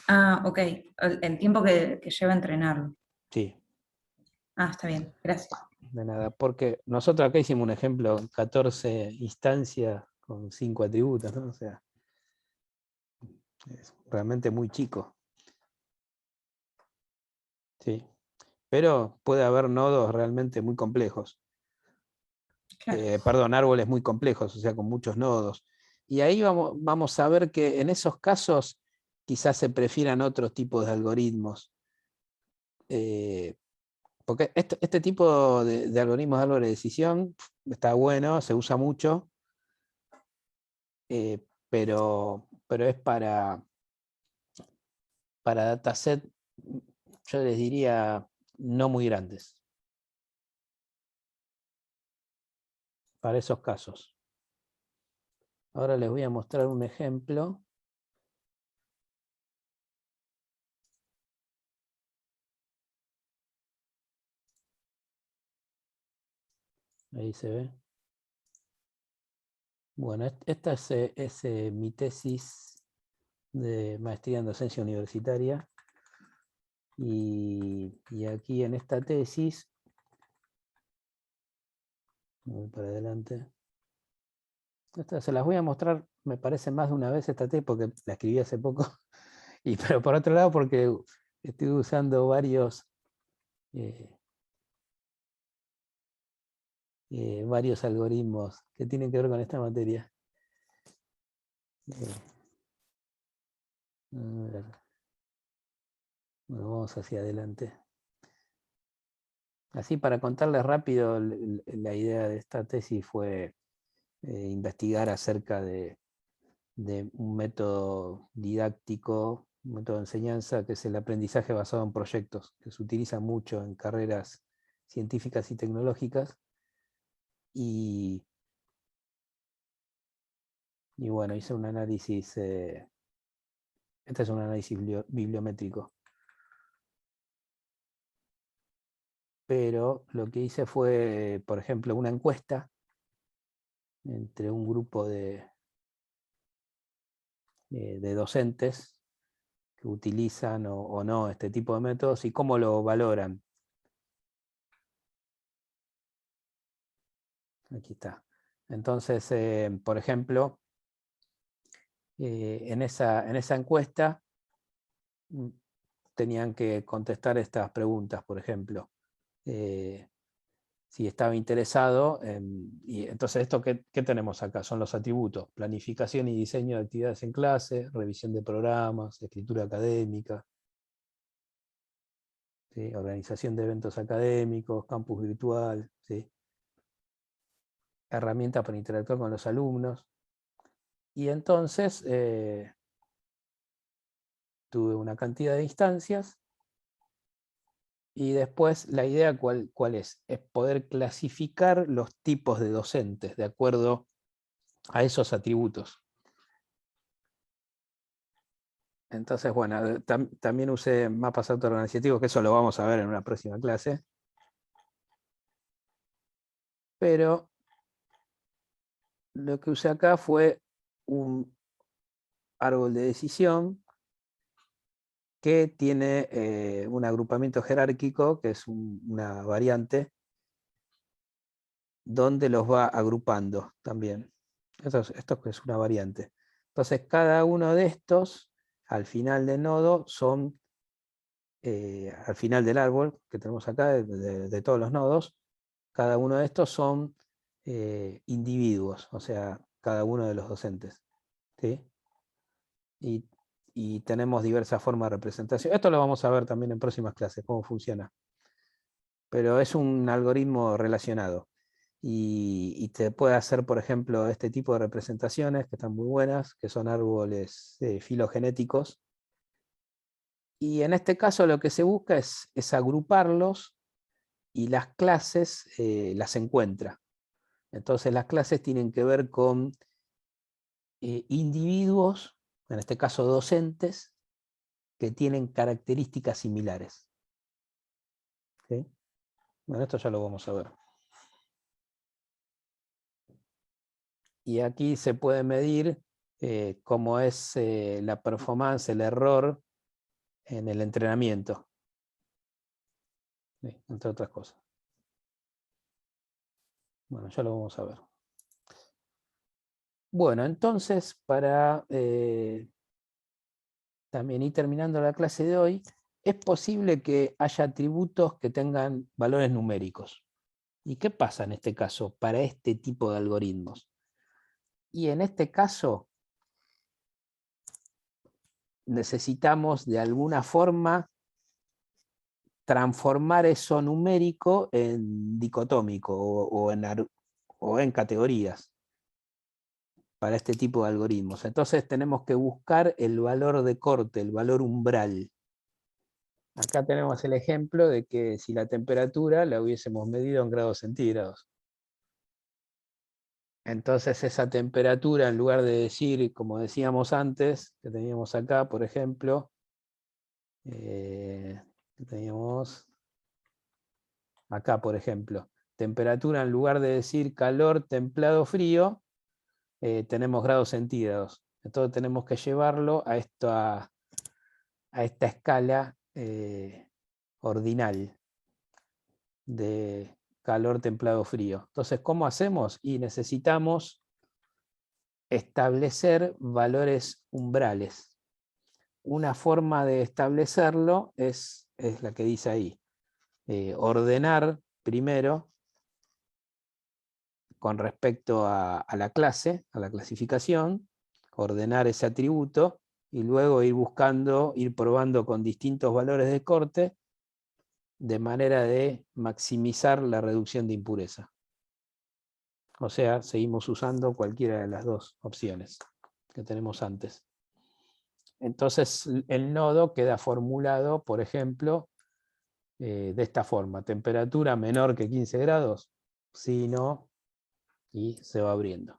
Ah, ok. El tiempo que lleva entrenarlo. Sí, Ah, está bien. Gracias. de nada. Porque nosotros acá hicimos un ejemplo, 14 instancias con 5 atributos, ¿no? O sea, es realmente muy chico. Sí. Pero puede haber nodos realmente muy complejos. Claro. Perdón, árboles muy complejos, o sea, con muchos nodos. Y ahí vamos a ver que en esos casos quizás se prefieran otros tipos de algoritmos. Porque este tipo de algoritmos de árboles de decisión está bueno, se usa mucho, pero es para dataset, yo les diría, no muy grandes, para esos casos. Ahora les voy a mostrar un ejemplo. Ahí se ve. Bueno, esta es mi tesis de maestría en docencia universitaria. Y aquí en esta tesis, voy para adelante. Se las voy a mostrar, me parece, más de una vez esta tesis, porque la escribí hace poco. Pero por otro lado, porque estoy usando varios algoritmos que tienen que ver con esta materia. A ver. Bueno, vamos hacia adelante. Así, para contarles rápido, la idea de esta tesis fue investigar acerca de un método didáctico, un método de enseñanza, que es el aprendizaje basado en proyectos, que se utiliza mucho en carreras científicas y tecnológicas. Y bueno, hice un análisis, este es un análisis bibliométrico. Pero lo que hice fue, por ejemplo, una encuesta entre un grupo de docentes que utilizan o no este tipo de métodos y cómo lo valoran. Aquí está. Entonces, por ejemplo, en esa encuesta tenían que contestar estas preguntas, por ejemplo. Si estaba interesado, y entonces esto ¿qué tenemos acá? Son los atributos: planificación y diseño de actividades en clase, revisión de programas, escritura académica, ¿sí? Organización de eventos académicos, campus virtual, ¿sí? Herramientas para interactuar con los alumnos. Y entonces tuve una cantidad de instancias. Y después la idea ¿cuál es? Es poder clasificar los tipos de docentes de acuerdo a esos atributos. Entonces, bueno, también usé mapas autoorganizativos, que eso lo vamos a ver en una próxima clase. Pero lo que usé acá fue un árbol de decisión que tiene un agrupamiento jerárquico, que es una variante, donde los va agrupando también. Esto es una variante. Entonces, cada uno de estos, al final del nodo, son, al final del árbol que tenemos acá, de todos los nodos, cada uno de estos son individuos, o sea, cada uno de los docentes. ¿Sí? Y tenemos diversas formas de representación. Esto lo vamos a ver también en próximas clases, cómo funciona. Pero es un algoritmo relacionado. Y te puede hacer, por ejemplo, este tipo de representaciones que están muy buenas, que son árboles filogenéticos. Y en este caso lo que se busca es agruparlos, y las clases las encuentra. Entonces las clases tienen que ver con individuos, en este caso docentes, que tienen características similares. ¿Sí? Bueno, esto ya lo vamos a ver. Y aquí se puede medir cómo es la performance, el error en el entrenamiento, ¿sí? Entre otras cosas. Bueno, ya lo vamos a ver. Bueno, entonces, para también ir terminando la clase de hoy, es posible que haya atributos que tengan valores numéricos. ¿Y qué pasa en este caso para este tipo de algoritmos? Y en este caso necesitamos de alguna forma transformar eso numérico en dicotómico o en categorías para este tipo de algoritmos. Entonces tenemos que buscar el valor de corte, el valor umbral. Acá tenemos el ejemplo de que si la temperatura la hubiésemos medido en grados centígrados. Entonces esa temperatura, en lugar de decir, como decíamos antes, que teníamos acá, por ejemplo, teníamos acá, por ejemplo, temperatura, en lugar de decir calor, templado, frío, tenemos grados centígrados. Entonces tenemos que llevarlo a esta escala ordinal de calor, templado, frío. Entonces, ¿cómo hacemos? Y necesitamos establecer valores umbrales. Una forma de establecerlo es la que dice ahí. Ordenar primero con respecto a la clase, a la clasificación, ordenar ese atributo y luego ir buscando, ir probando con distintos valores de corte de manera de maximizar la reducción de impureza. O sea, seguimos usando cualquiera de las dos opciones que tenemos antes. Entonces el nodo queda formulado, por ejemplo, de esta forma: temperatura menor que 15 grados, sí, no, y se va abriendo.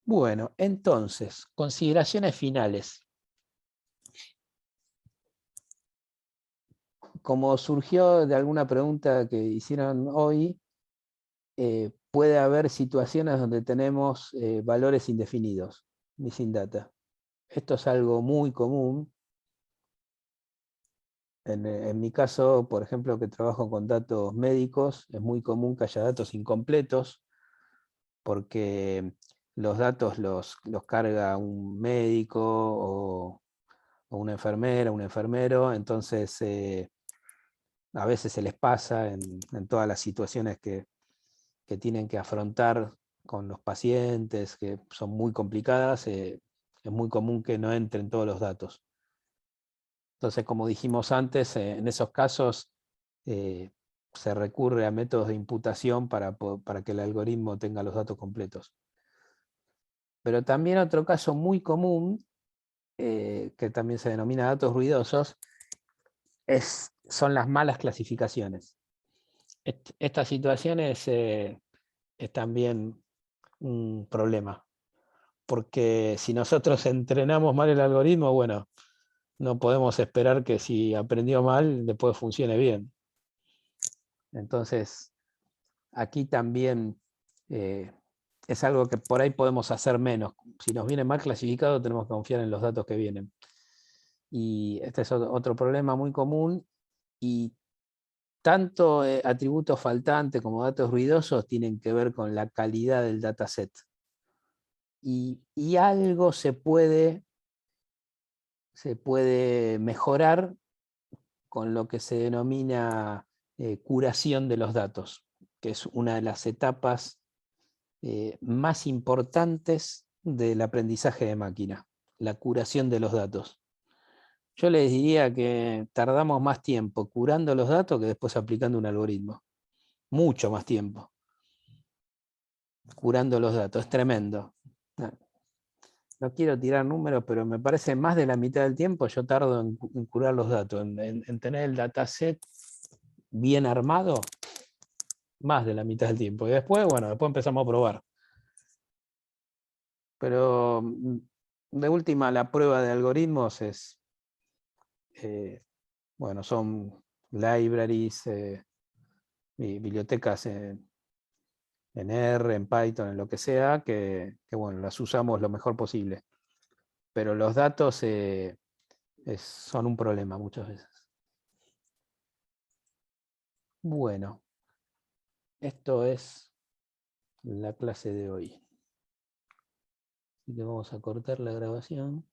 Bueno, entonces, consideraciones finales. Como surgió de alguna pregunta que hicieron hoy, puede haber situaciones donde tenemos valores indefinidos, missing data. Esto es algo muy común. En mi caso, por ejemplo, que trabajo con datos médicos, es muy común que haya datos incompletos, porque los datos los carga un médico o una enfermera, un enfermero, entonces a veces se les pasa en todas las situaciones que tienen que afrontar con los pacientes, que son muy complicadas, es muy común que no entren todos los datos. Entonces, como dijimos antes, en esos casos se recurre a métodos de imputación para que el algoritmo tenga los datos completos. Pero también otro caso muy común, que también se denomina datos ruidosos, son las malas clasificaciones. Esta situación es también un problema, porque si nosotros entrenamos mal el algoritmo, bueno, no podemos esperar que si aprendió mal, después funcione bien. Entonces, aquí también es algo que por ahí podemos hacer menos. Si nos viene mal clasificado, tenemos que confiar en los datos que vienen. Y este es otro problema muy común, y tanto atributos faltantes como datos ruidosos tienen que ver con la calidad del dataset. Y algo se puede mejorar con lo que se denomina curación de los datos, que es una de las etapas más importantes del aprendizaje de máquina, la curación de los datos. Yo les diría que tardamos más tiempo curando los datos que después aplicando un algoritmo. Mucho más tiempo curando los datos, es tremendo. No quiero tirar números, pero me parece más de la mitad del tiempo yo tardo en curar los datos, en tener el dataset bien armado, más de la mitad del tiempo. Y después, bueno, después empezamos a probar. Pero de última, la prueba de algoritmos es, bueno, son libraries, bibliotecas en R, en Python, en lo que sea, que bueno, las usamos lo mejor posible. Pero los datos son un problema muchas veces. Bueno, esto es la clase de hoy. Así que vamos a cortar la grabación.